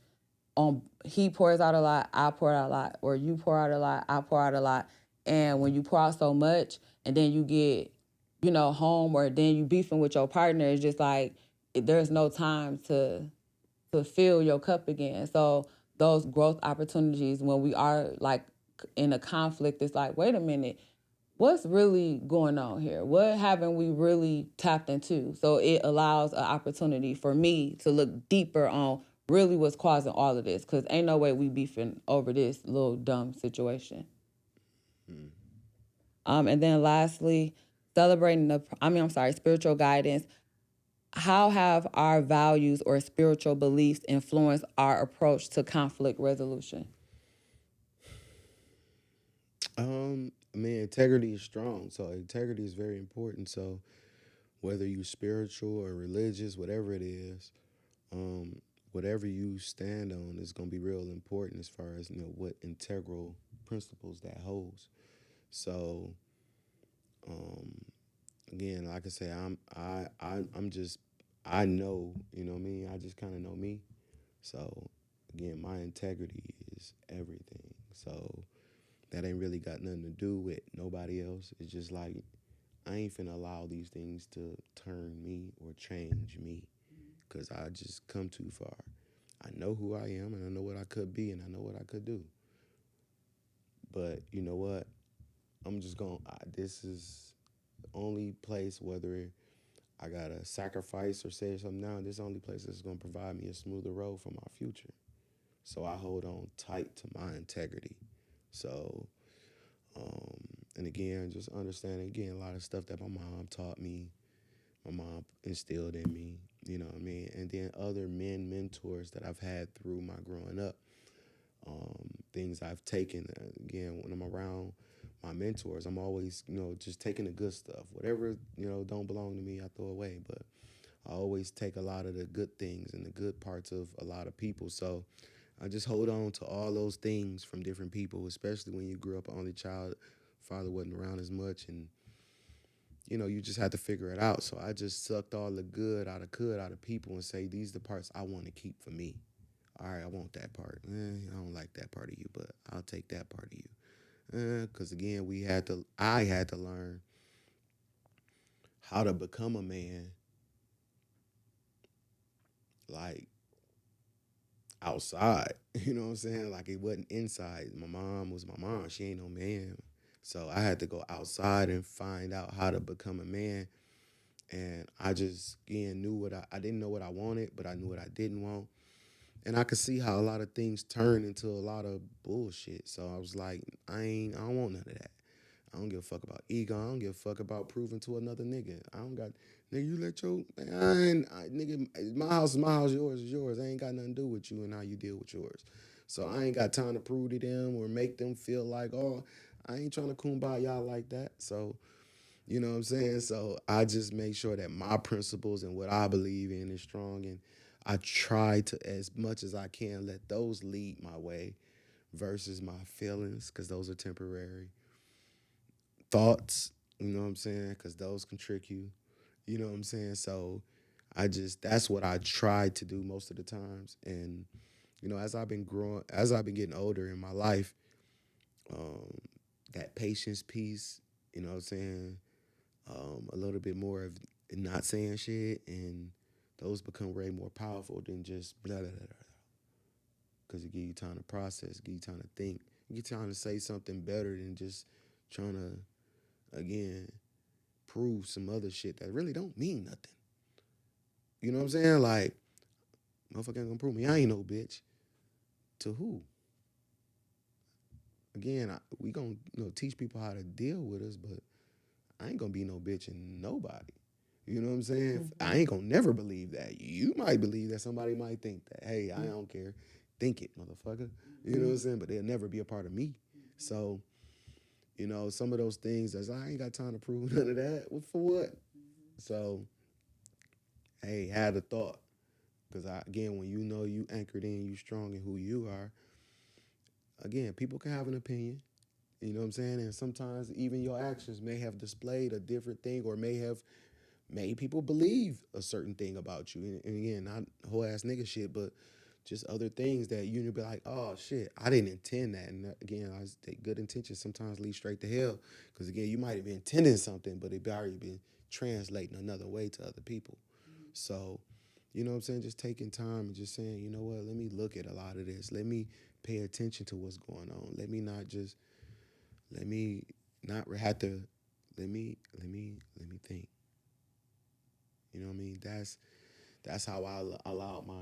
he pours out a lot, I pour out a lot, or you pour out a lot, I pour out a lot. And when you pour out so much and then you get, home, or then you beefing with your partner, it's just like there's no time to fill your cup again. So those growth opportunities when we are like in a conflict, it's like, wait a minute, what's really going on here? What haven't we really tapped into? So it allows an opportunity for me to look deeper on really what's causing all of this. Because ain't no way we beefing over this little dumb situation. And then lastly, spiritual guidance. How have our values or spiritual beliefs influenced our approach to conflict resolution? I mean, integrity is strong, so integrity is very important. So whether you're spiritual or religious, whatever it is, um, whatever you stand on is gonna be real important as far as what integral principles that holds. So um, again, like I say, I'm just I know, what I mean. I just kind of know me. So again, my integrity is everything. So that ain't really got nothing to do with nobody else. It's just like I ain't finna allow these things to turn me or change me because I just come too far. I know who I am and I know what I could be and I know what I could do. But you know what? I'm just going, this is the only place, whether I gotta sacrifice or say something now, this is the only place that's gonna provide me a smoother road for my future. So I hold on tight to my integrity. So, um, and again, just understanding again a lot of stuff that my mom taught me, my mom instilled in me, you know what I mean? And then other men mentors that I've had through my growing up, things I've taken. Again, when I'm around my mentors, I'm always, just taking the good stuff. Whatever, don't belong to me, I throw away. But I always take a lot of the good things and the good parts of a lot of people. So I just hold on to all those things from different people, especially when you grew up an only child, father wasn't around as much, and you just had to figure it out. So I just sucked all the good out of people and say these are the parts I want to keep for me. All right, I want that part. I don't like that part of you, but I'll take that part of you. Because again, I had to learn how to become a man, like outside. You know what I'm saying? Like it wasn't inside. My mom was my mom. She ain't no man. So I had to go outside and find out how to become a man. And I just, again, knew I didn't know what I wanted, but I knew what I didn't want. And I could see how a lot of things turn into a lot of bullshit. So I was like, I don't want none of that. I don't give a fuck about ego. I don't give a fuck about proving to another nigga. I don't got, nigga, you let your, nigga, my house is my house, yours is yours. I ain't got nothing to do with you and how you deal with yours. So I ain't got time to prove to them or make them feel like, oh, I ain't trying to kumbaya like that. So, you know what I'm saying? So I just make sure that my principles and what I believe in is strong. And I try to, as much as I can, let those lead my way versus my feelings, because those are temporary. Thoughts, you know what I'm saying? Because those can trick you. You know what I'm saying? So that's what I try to do most of the times. And, as I've been growing, as I've been getting older in my life, um, that patience piece, you know what I'm saying? A little bit more of not saying shit, and those become way more powerful than just blah, blah, blah, blah. Because it give you time to process, give you time to think, give you time to say something better than just trying to, again, prove some other shit that really don't mean nothing. You know what I'm saying? Like, motherfucker ain't gonna prove me I ain't no bitch. To who? Again, we gonna teach people how to deal with us, but I ain't gonna be no bitch in nobody. You know what I'm saying? Mm-hmm. I ain't gonna never believe that. You might believe that, somebody might think that. Hey, I don't care. Think it, motherfucker. You know what I'm saying? But they'll never be a part of me. So, some of those things, I ain't got time to prove none of that. Well, for what? So, hey, had a thought. Because, again, when you know you anchored in, you strong in who you are, again, people can have an opinion. You know what I'm saying? And sometimes even your actions may have displayed a different thing, or may have made people believe a certain thing about you. And again, not whole ass nigga shit, but just other things that you be like, oh shit, I didn't intend that. And again, good intentions sometimes lead straight to hell. Because again, you might have been intending something, but it already been translating another way to other people. So, you know what I'm saying? Just taking time and just saying, you know what, let me look at a lot of this. Let me pay attention to what's going on. Let me not have to, let me think. You know what I mean? That's how I allow my,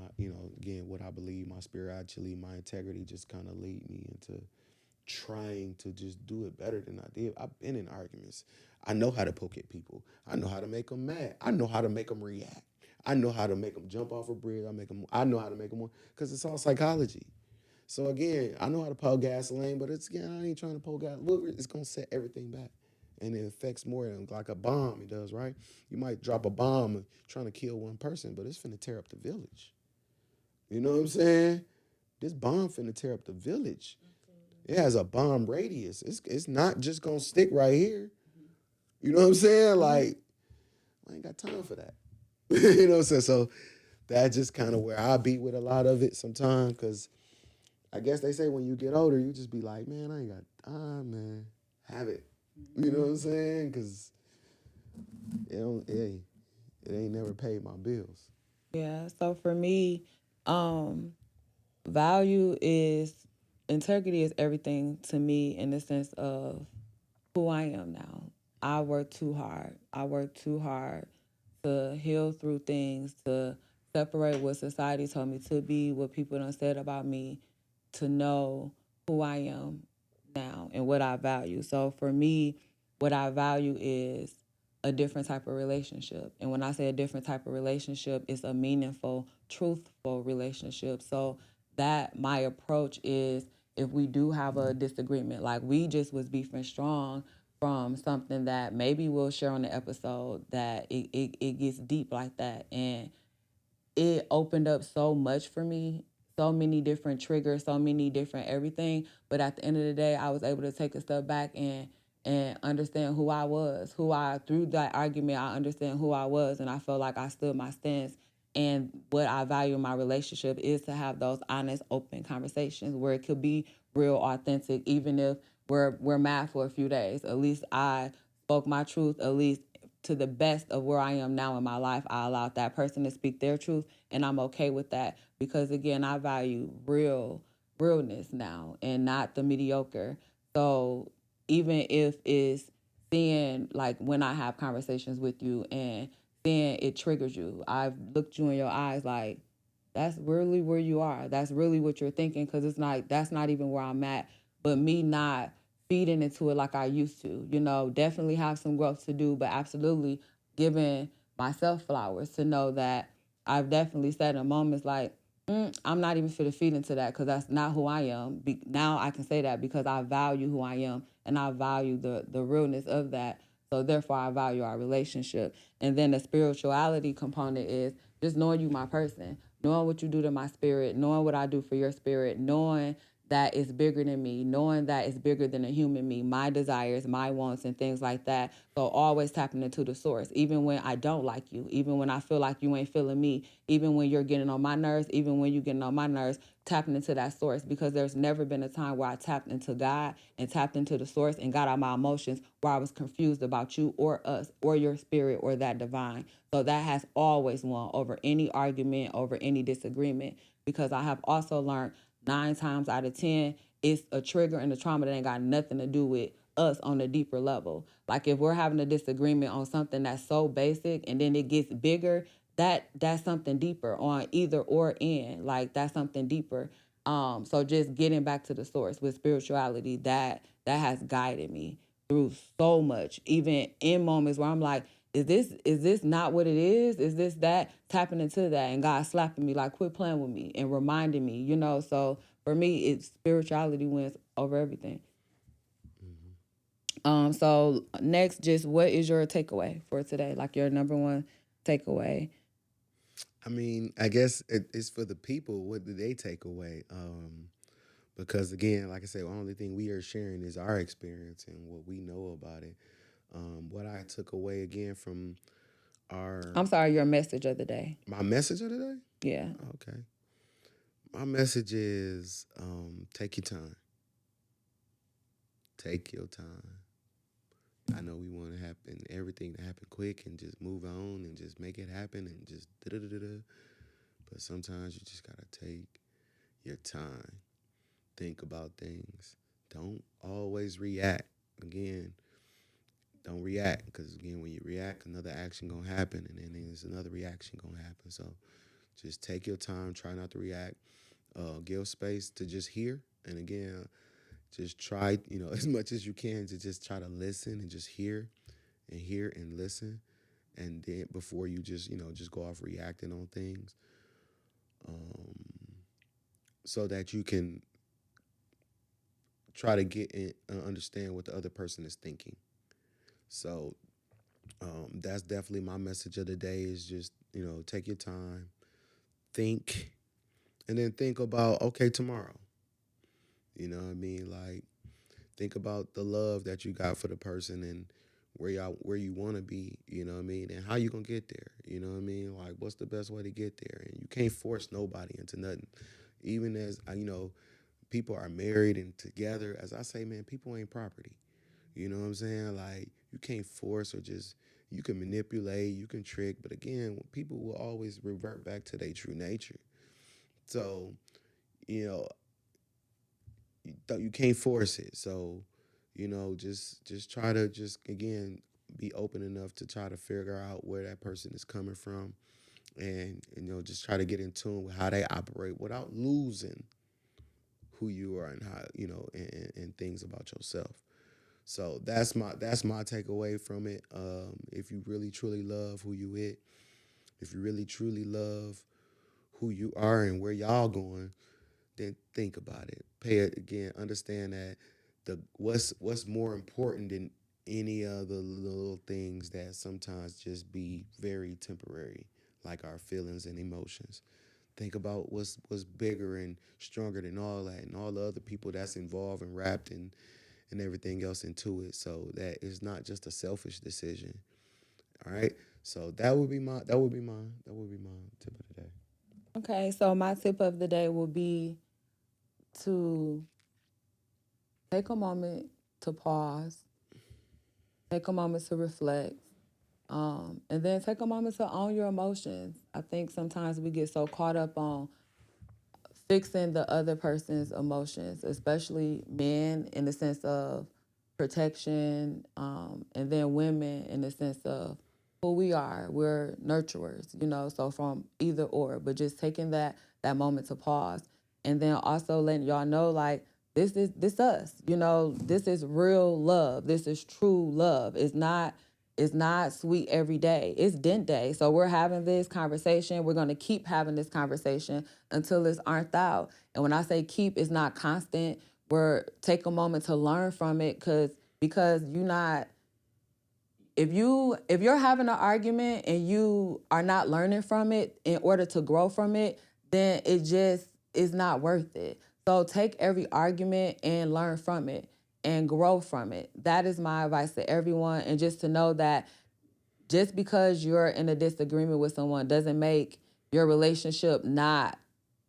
again, what I believe, my spirituality, my integrity just kind of lead me into trying to just do it better than I did. I've been in arguments. I know how to poke at people. I know how to make them mad. I know how to make them react. I know how to make them jump off a bridge. I know how to make them more, because it's all psychology. So again, I know how to pour gasoline, but I ain't trying to pour gas. Look, it's gonna set everything back, and it affects more than like a bomb. It does, right? You might drop a bomb trying to kill one person, but it's finna tear up the village. You know what I'm saying? This bomb finna tear up the village. It has a bomb radius. It's not just gonna stick right here. You know what I'm saying? Like, I ain't got time for that. You know what I'm saying? So that's just kind of where I be with a lot of it sometimes, because I guess they say when you get older, you just be like, man, I ain't got time, man. Have it. You know what I'm saying? Because it ain't never paid my bills. Yeah. So for me, um, value is integrity is everything to me in the sense of who I am now. I work too hard. I work too hard to heal through things, to separate what society told me to be, what people done said about me, to know who I am now and what I value. So for me, what I value is a different type of relationship. And when I say a different type of relationship, it's a meaningful, truthful relationship. So that my approach is, if we do have a disagreement, like we just was beefing strong from something that maybe we'll share on the episode, that it gets deep like that. And it opened up so much for me, so many different triggers, so many different everything. But at the end of the day, I was able to take a step back and understand who I was, through that argument, I understand who I was, and I felt like I stood my stance. And what I value in my relationship is to have those honest, open conversations where it could be real, authentic, even if we're mad for a few days. At least I spoke my truth, at least to the best of where I am now in my life. I allowed that person to speak their truth, and I'm okay with that, because again, I value realness now and not the mediocre. So even if it's seeing, like, when I have conversations with you and seeing it triggers you. I've looked you in your eyes like, that's really where you are. That's really what you're thinking, because it's not, that's not even where I'm at. But me not feeding into it like I used to, definitely have some growth to do, but absolutely giving myself flowers to know that I've definitely said in moments like, I'm not even fit to feed into that because that's not who I am. Now I can say that because I value who I am and I value the realness of that. So therefore, I value our relationship. And then the spirituality component is just knowing you, my person, knowing what you do to my spirit, knowing what I do for your spirit, knowing that is bigger than me, knowing that it's bigger than a human me, my desires, my wants, and things like that. So always tapping into the source, even when I don't like you, even when I feel like you ain't feeling me, even when you're getting on my nerves, even when you're getting on my nerves, tapping into that source, because there's never been a time where I tapped into God and tapped into the source and got out my emotions where I was confused about you or us or your spirit or that divine. So that has always won over any argument, over any disagreement, because I have also learned 9 times out of 10, it's a trigger and a trauma that ain't got nothing to do with us on a deeper level. Like if we're having a disagreement on something that's so basic and then it gets bigger, that's something deeper on either or end. Like that's something deeper. So just getting back to the source with spirituality, that has guided me through so much, even in moments where I'm like, is this not what it is? Is this that? Tapping into that and God slapping me like, quit playing with me and reminding me. So for me, it's spirituality wins over everything. So next, just what is your takeaway for today? Like your number one takeaway. I mean, I guess it's for the people. What do they take away? Because again, like I said, the only thing we are sharing is our experience and what we know about it. What I took away again from our I'm sorry, your message of the day. my message of the day. Yeah. Okay, my message is take your time. Take your time. I know we want to happen everything to happen quick and just move on and just make it happen and just da da da da. But sometimes you just gotta take your time. Think about things. Don't always react. Again, don't react because again, when you react, another action gonna happen, and then there's another reaction gonna happen. So just take your time. Try not to react. Give space to just hear. And again, just try, as much as you can to just try to listen and just hear and listen. And then before you just go off reacting on things, so that you can try to get in, understand what the other person is thinking. So that's definitely my message of the day is just, take your time, think, and then think about, okay, tomorrow. You know what I mean? Like, think about the love that you got for the person and where you want to be, you know what I mean? And how you going to get there, you know what I mean? Like, what's the best way to get there? And you can't force nobody into nothing. Even as, people are married and together, as I say, man, people ain't property. You know what I'm saying? Like you can't force or just you can manipulate, you can trick, but again, people will always revert back to their true nature. So, you know, you can't force it. So, just try to just again be open enough to try to figure out where that person is coming from and just try to get in tune with how they operate without losing who you are and how, and things about yourself. So that's my takeaway from it. If you really truly love who you with, if you really truly love who you are and where y'all going, then think about it. Pay it again. Understand that what's more important than any of the little things that sometimes just be very temporary, like our feelings and emotions. Think about what's bigger and stronger than all that, and all the other people that's involved and wrapped in and everything else into it. So that it's not just a selfish decision. All right. So that would be my tip of the day. Okay, so my tip of the day will be to take a moment to pause, take a moment to reflect, and then take a moment to own your emotions. I think sometimes we get so caught up on fixing the other person's emotions, especially men, in the sense of protection, and then women in the sense of who we are. We're nurturers, so from either or, but just taking that moment to pause, and then also letting y'all know, like, this us, this is real love. This is true love. It's not sweet every day. It's dent day. So we're having this conversation. We're going to keep having this conversation until it's ironed out. And when I say keep, it's not constant. We're take a moment to learn from it, because you're not, if you're having an argument and you are not learning from it in order to grow from it, then it just is not worth it. So take every argument and learn from it and grow from it. That is my advice to everyone. And just to know that just because you're in a disagreement with someone doesn't make your relationship not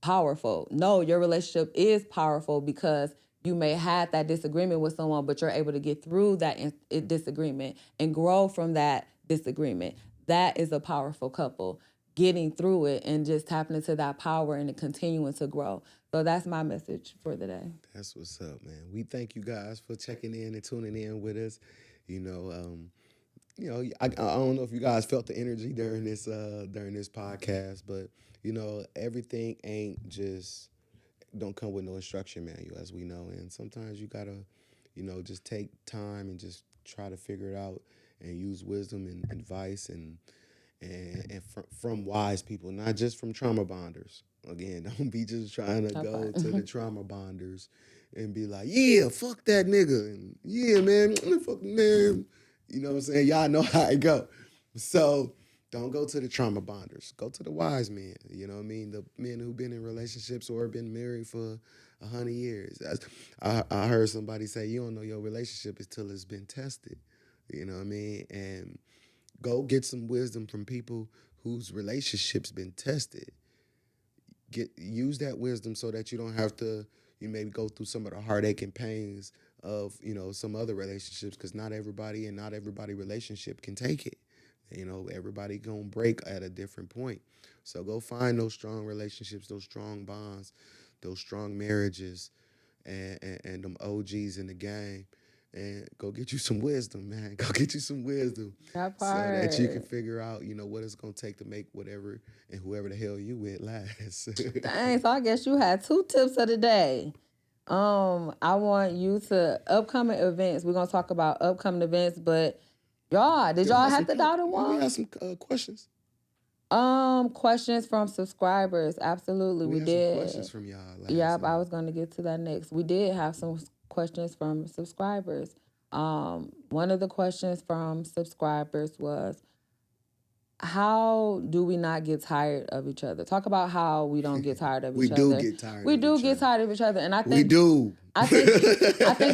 powerful. No, your relationship is powerful because you may have that disagreement with someone, but you're able to get through that disagreement and grow from that disagreement. That is a powerful couple, getting through it and just tapping into that power and continuing to grow. So that's my message for the day. That's what's up, man. We thank you guys for checking in and tuning in with us. I don't know if you guys felt the energy during this podcast, but everything ain't just don't come with no instruction manual, as we know, and sometimes you gotta, just take time and just try to figure it out and use wisdom and advice from wise people, not just from trauma bonders. Again, don't be just trying to go to the trauma bonders and be like, yeah, fuck that nigga, and yeah, man, fuck man. You know what I'm saying? Y'all know how it go. So don't go to the trauma bonders. Go to the wise men. You know what I mean? The men who've been in relationships or been married for 100 years. I heard somebody say, you don't know your relationship until it's been tested. You know what I mean? And go get some wisdom from people whose relationships been tested. Use that wisdom so that you don't have to, you maybe go through some of the heartache and pains of, some other relationships, because not everybody relationship can take it. Everybody gonna break at a different point. So go find those strong relationships, those strong bonds, those strong marriages, and them OGs in the game, and go get you some wisdom, man. Go get you some wisdom, That so part. that you can figure out, what it's gonna take to make whatever and whoever the hell you with last. Dang, so I guess you had 2 tips of the day. I want you to upcoming events. We're gonna talk about upcoming events, but did y'all have to dial the one? We have some questions. Questions from subscribers. Absolutely, we had did. some questions from y'all. Yep, I was gonna get to that next. We did have some questions from subscribers. One of the questions from subscribers was, how do we not get tired of each other? Talk about how we don't get tired of each other. We do get tired. We do get tired of each other, and I think we do. I think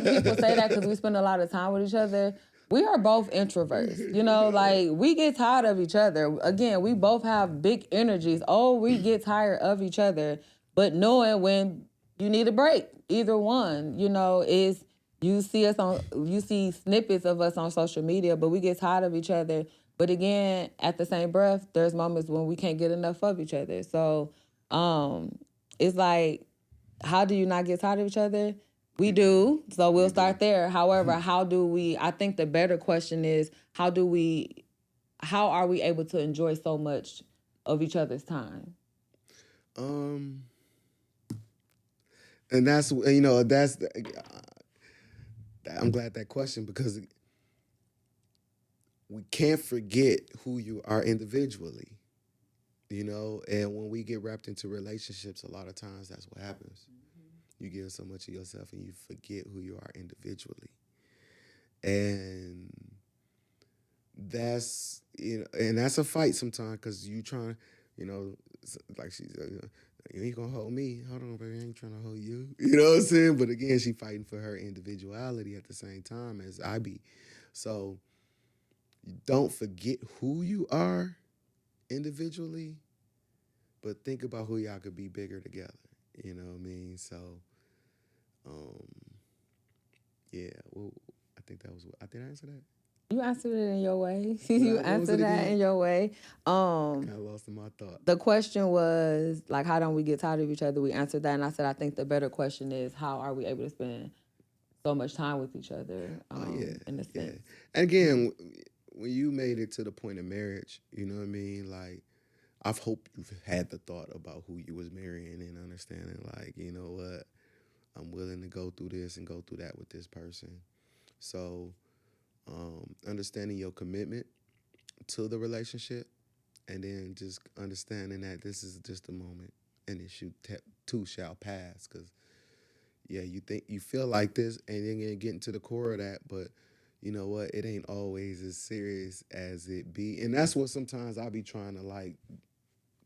people say that because we spend a lot of time with each other. We are both introverts, like we get tired of each other. Again, we both have big energies. Oh, we get tired of each other, but knowing when you need a break, either one, is you see snippets of us on social media, but we get tired of each other. But again, at the same breath, there's moments when we can't get enough of each other. So, it's like, how do you not get tired of each other? We do. So we'll start there. However, I think the better question is, how are we able to enjoy so much of each other's time? And that's, I'm glad that question, because we can't forget who you are individually, and when we get wrapped into relationships, a lot of times that's what happens. You give so much of yourself and you forget who you are individually. And that's, and that's a fight sometimes, because you trying, like she said, you ain't gonna hold me. Hold on, baby, I ain't trying to hold you. You know what I'm saying? But again, she fighting for her individuality at the same time as I be. So don't forget who you are individually, but think about who y'all could be bigger together. You know what I mean? So, yeah. Well, I did I answer that? You answered it in your way. You answered that in your way. Kind of lost in my thought. The question was, like, how don't we get tired of each other? We answered that, and I said, I think the better question is, how are we able to spend so much time with each other. In a yeah. sense. And again, when you made it to the point of marriage, you know what I mean? Like, I've hoped you've had the thought about who you was marrying and understanding, like, you know what, I'm willing to go through this and go through that with this person. So, understanding your commitment to the relationship, and then just understanding that this is just a moment, and it too shall pass. Because yeah, you feel like this, and then you're getting to the core of that, but you know what? It ain't always as serious as it be, and that's what sometimes I be trying to like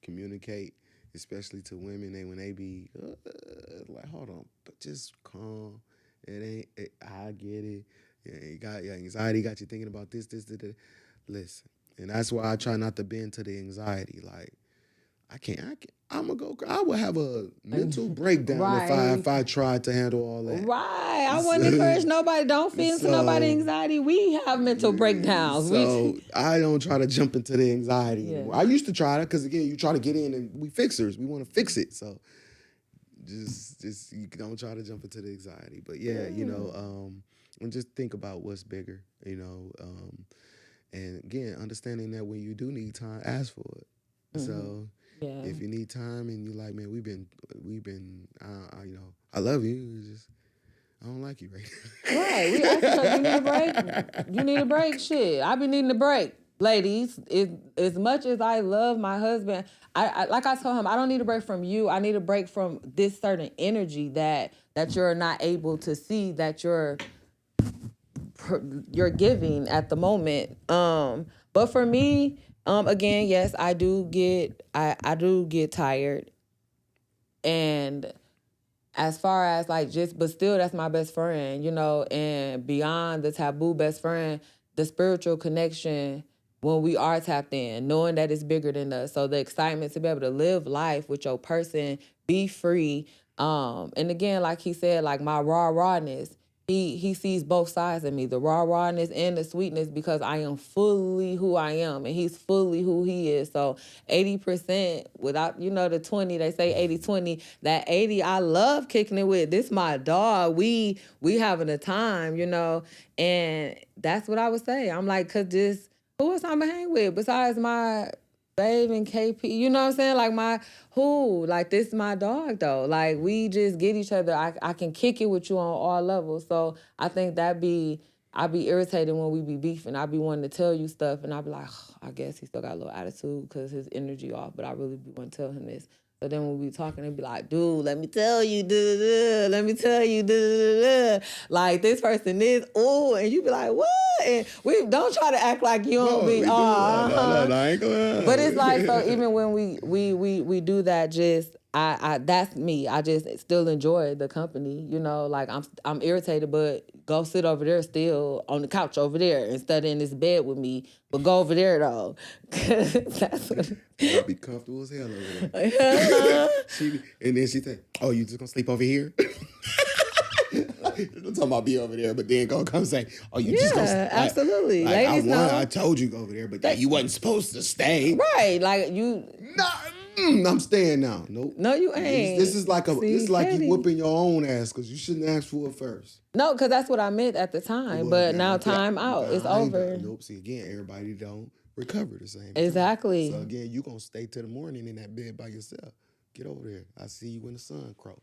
communicate, especially to women. They when they be like, hold on, but just calm. I get it. Yeah, you got your anxiety, got you thinking about this. Listen, and that's why I try not to bend to the anxiety. Like I'm gonna go. I would have a mental breakdown if I tried to handle all that. Right. I wouldn't encourage nobody. Don't feed into nobody anxiety. We have mental breakdowns. So I don't try to jump into the anxiety anymore. I used to try that because again, you try to get in and we fixers. We want to fix it. So just you don't try to jump into the anxiety. But yeah, you know, and just think about what's bigger. You know, and again, understanding that when you do need time, ask for it. So. Yeah. If you need time and you're like, man, we've been, you know, I love you. It's just, I don't like you right now. Right. We ask each other, you need a break? You need a break? Shit, I be needing a break. Ladies, as much as I love my husband, I like I told him, I don't need a break from you. I need a break from this certain energy that you're not able to see, that you're giving at the moment. But for me, again, yes, I do get tired. And as far as like but still that's my best friend, you know, and beyond the taboo best friend, the spiritual connection when we are tapped in, knowing that it's bigger than us. So the excitement to be able to live life with your person, be free. And again, like he said, like my rawness, he sees both sides of me, the rawness and the sweetness, because I am fully who I am and he's fully who he is. So 80% without, you know, the 20, they say 80-20, that 80 I love kicking it with. This my dog. We having a time, you know, and that's what I would say. I'm like, cause this, who else I'm gonna hang with besides my babe and KP? You know what I'm saying? Like like this is my dog though. Like we just get each other. I can kick it with you on all levels. So I think I be irritated when we be beefing. I be wanting to tell you stuff and I be like, I guess he still got a little attitude because his energy off, but I really be want to tell him this. So then when we talking, it'd be like, dude, let me tell you, let me tell you, like this person is, and you be like, what? And we don't try to act like you don't be, no, I ain't gonna. But it's like, so even when we do that, just I that's me. I just still enjoy the company, you know. Like I'm irritated, but go sit over there still on the couch over there instead of in this bed with me. But go over there though, cause that's what. I'll be comfortable as hell over there. And then she think, "Oh, you just gonna sleep over here?" I'm talking about be over there, but then gonna come say, "Oh, you just gonna sleep." Absolutely. Like I told you go over there, but you wasn't supposed to stay. Right, like you. No, I'm staying now. Nope. No, you ain't. This is like you whooping your own ass because you shouldn't ask for it first. No, because that's what I meant at the time. But now time out. It's over. Nope. See, again, everybody don't recover the same. Exactly. So again, you gonna stay till the morning in that bed by yourself. Get over there. I see you when the sun crows.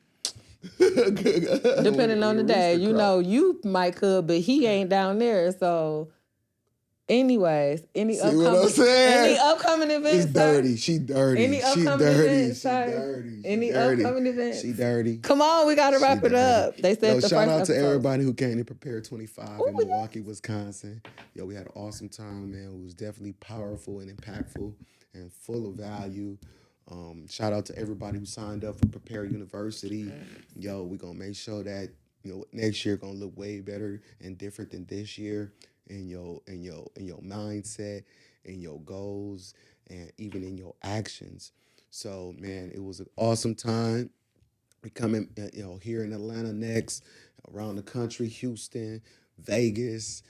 Depending on the day, you know, you might could, but he ain't down there. So, anyways, any upcoming events? It's dirty. She dirty. Any upcoming events? Any upcoming events? She dirty. Come on, we gotta wrap it up. They said the shout first out episode. to everybody who came to Prepare 25 in Milwaukee, Wisconsin. Yo, we had an awesome time, man. It was definitely powerful and impactful and full of value. Shout out to everybody who signed up for Prepare University. Yo, we're gonna make sure that next year gonna look way better and different than this year in your mindset, in your goals, and even in your actions. So, man, it was an awesome time. We coming, here in Atlanta next, around the country, Houston, Vegas,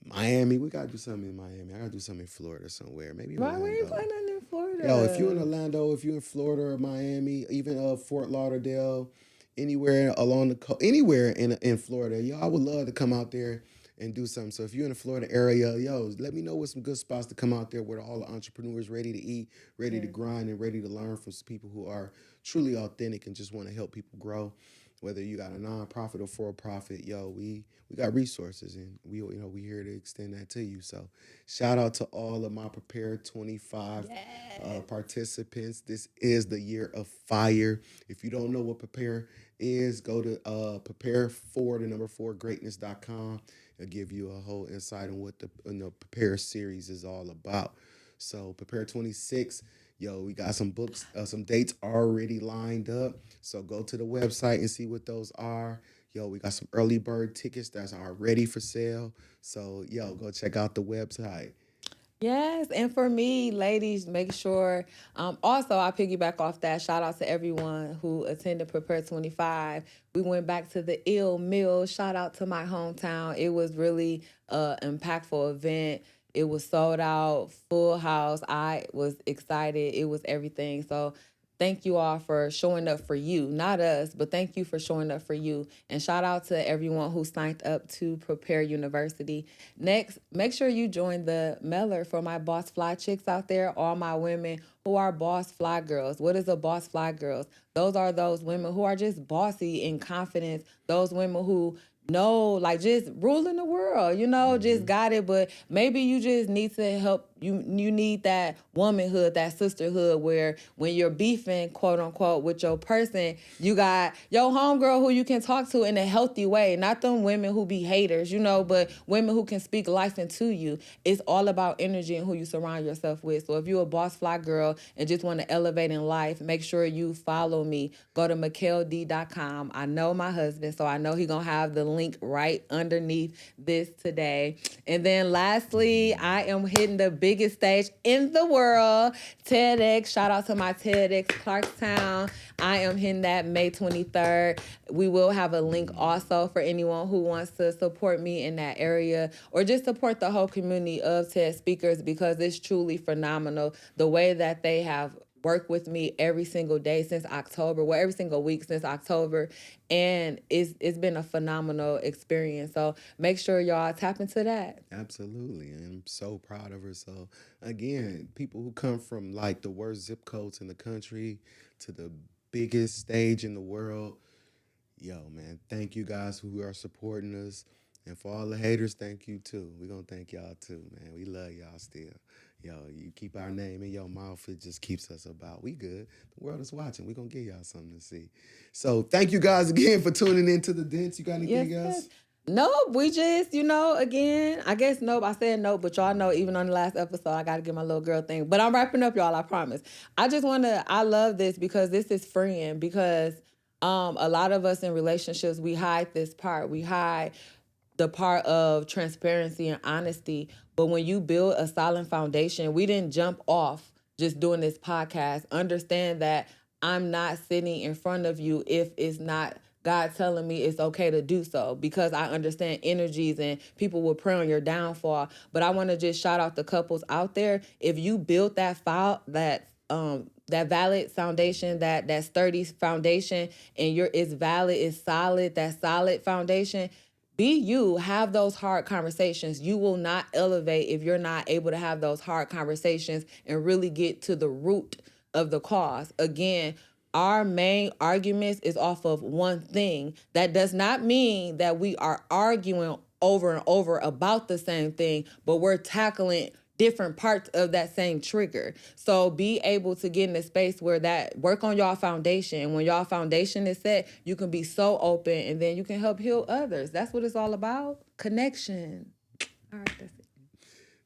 Miami. We gotta do something in Miami. I gotta do something in Florida somewhere. Maybe Why we ain't playing in Florida? Yo, if you're in Orlando, if you're in Florida or Miami, even Fort Lauderdale, anywhere along the anywhere in Florida, yo, I would love to come out there and do something. So if you're in the Florida area, yo, let me know what's some good spots to come out there where all the entrepreneurs ready to eat, ready to grind, and ready to learn from some people who are truly authentic and just want to help people grow. Whether you got a nonprofit or for a profit, yo, we got resources and we here to extend that to you. So shout out to all of my Prepare 25 participants. This is the year of fire. If you don't know what Prepare is, go to prepare for the number 4 greatness.com. It'll give you a whole insight on what the Prepare series is all about. So Prepare 26, yo, we got some books, some dates already lined up. So go to the website and see what those are. Yo, we got some early bird tickets that's already for sale. So yo, go check out the website. Yes, and for me, ladies, make sure. Also, I piggyback off that. Shout out to everyone who attended Prepare 25. We went back to the Ill Mill. Shout out to my hometown. It was really an impactful event. It was sold out, full house. I was excited. It was everything. So thank you all for showing up for you, not us, but thank you for showing up for you. And shout out to everyone who signed up to Prepare University. Next, make sure you join the mailer for my Boss Fly chicks out there, all my women who are Boss Fly girls. What is a Boss Fly girls? Those are those women who are just bossy in confidence, those women who like just ruling the world, just got it. But maybe you just need to help. You need that womanhood, that sisterhood, where when you're beefing, quote unquote, with your person, you got your homegirl who you can talk to in a healthy way. Not them women who be haters, but women who can speak life into you. It's all about energy and who you surround yourself with. So if you're a Boss Fly girl and just want to elevate in life, make sure you follow me. Go to MickellD.com. I know my husband, so I know he's gonna have the link right underneath this today. And then lastly, I am hitting the biggest stage in the world, TEDx. Shout out to my TEDx Clarkstown. I am hitting that May 23rd. We will have a link also for anyone who wants to support me in that area or just support the whole community of TED speakers, because it's truly phenomenal the way that they have worked with me every single day since October, every single week since October, and it's been a phenomenal experience. So make sure y'all tap into that. Absolutely. And I'm so proud of her. So again, people who come from like the worst zip codes in the country to the biggest stage in the world, yo, man, thank you guys who are supporting us. And for all the haters, thank you too. We're going to thank y'all too, man. We love y'all still. Yo, you keep our name in your mouth. It just keeps us about. We good. The world is watching. We're going to give y'all something to see. So thank you guys again for tuning into the Dents. You got anything else? Yes. Nope, we just, again, I guess nope. I said nope, but y'all know even on the last episode, I got to get my little girl thing. But I'm wrapping up, y'all, I promise. I love this because this is freeing, because a lot of us in relationships, we hide this part. We hide the part of transparency and honesty. But when you build a solid foundation, we didn't jump off just doing this podcast. Understand that I'm not sitting in front of you if it's not God telling me it's okay to do so, because I understand energies and people will prey on your downfall. But I want to just shout out the couples out there. If you built that that valid foundation, that sturdy foundation, and it's valid, it's solid, that solid foundation, be you, have those hard conversations. You will not elevate if you're not able to have those hard conversations and really get to the root of the cause. Again, our main arguments is off of one thing. That does not mean that we are arguing over and over about the same thing, but we're tackling different parts of that same trigger. So be able to get in a space where that work on y'all foundation. And when y'all foundation is set, you can be so open, and then you can help heal others. That's what it's all about. Connection. All right, that's it.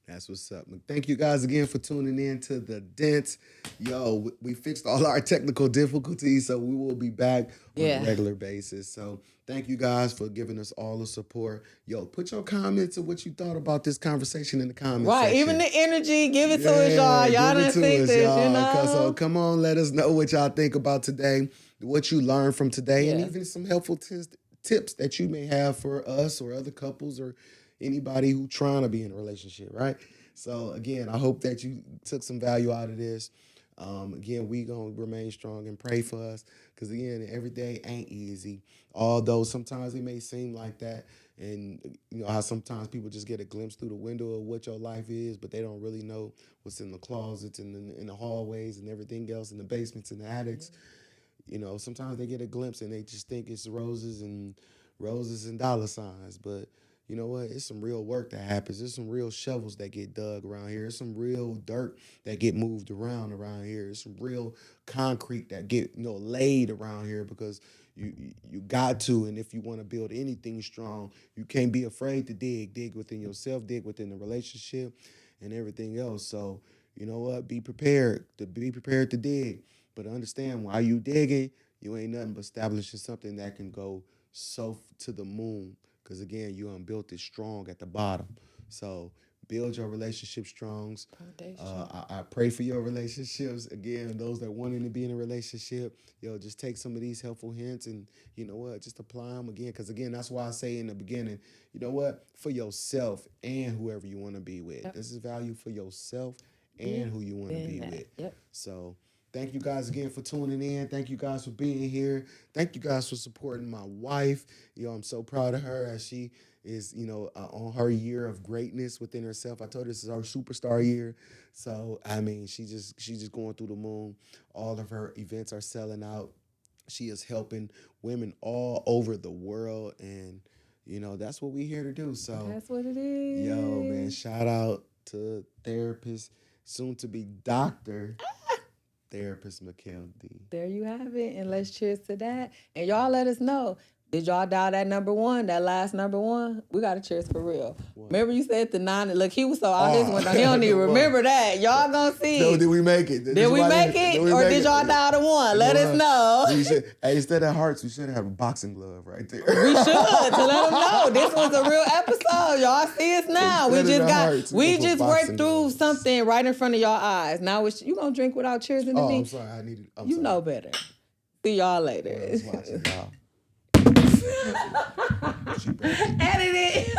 That's what's up. Thank you guys again for tuning in to the Dents. Yo, we fixed all our technical difficulties, so we will be back on a regular basis. So thank you guys for giving us all the support. Yo, put your comments of what you thought about this conversation in the comments section. Even the energy, give it to us, y'all. Y'all done think this, So come on, let us know what y'all think about today, what you learned from today, and even some helpful tips that you may have for us or other couples or anybody who trying to be in a relationship, right? So again, I hope that you took some value out of this. Again, we gonna remain strong and pray for us, because again, every day ain't easy. Although sometimes it may seem like that, and you know how sometimes people just get a glimpse through the window of what your life is, but they don't really know what's in the closets and in the hallways and everything else, in the basements and the attics. You know, sometimes they get a glimpse and they just think it's roses and dollar signs. But you know what? It's some real work that happens. There's some real shovels that get dug around here. There's some real dirt that get moved around here. There's some real concrete that get laid around here, because you got to. And if you want to build anything strong, you can't be afraid to dig. Dig within yourself. Dig within the relationship, and everything else. So you know what? Be prepared to dig. But understand, while you digging, you ain't nothing but establishing something that can go to the moon. Because again, you unbuilt it strong at the bottom. So build your relationship strongs. I pray for your relationships. Again, those that wanting to be in a relationship, just take some of these helpful hints and you know what, just apply them again. Because again, that's why I say in the beginning, you know what, for yourself and whoever you want to be with. Yep. This is value for yourself and who you want to be with. Yep. So thank you guys again for tuning in. Thank you guys for being here. Thank you guys for supporting my wife. I'm so proud of her as she is, on her year of greatness within herself. I told her this is our superstar year. So, I mean, she's just going through the moon. All of her events are selling out. She is helping women all over the world. And, that's what we're here to do. So that's what it is. Yo, man, shout out to therapist, soon to be doctor. Therapist Mickell D. There you have it, and let's cheers to that. And y'all let us know. Did y'all dial that number one, that last number one? We got to cheers for real. What? Remember you said the 9. Look, he was so out his window. He don't even remember that. Y'all gonna see. No, did we make it? Did we make it? Or did y'all dial the 1? Let us know. Instead of hearts, we should have a boxing glove right there. We should, to let them know. This was a real episode. Y'all see us now. We just worked through something right in front of y'all eyes. Now you gonna drink without cheers in the I'm sorry. I'm sorry. Know better. See y'all later. World Is Watchin, y'all. Edit it.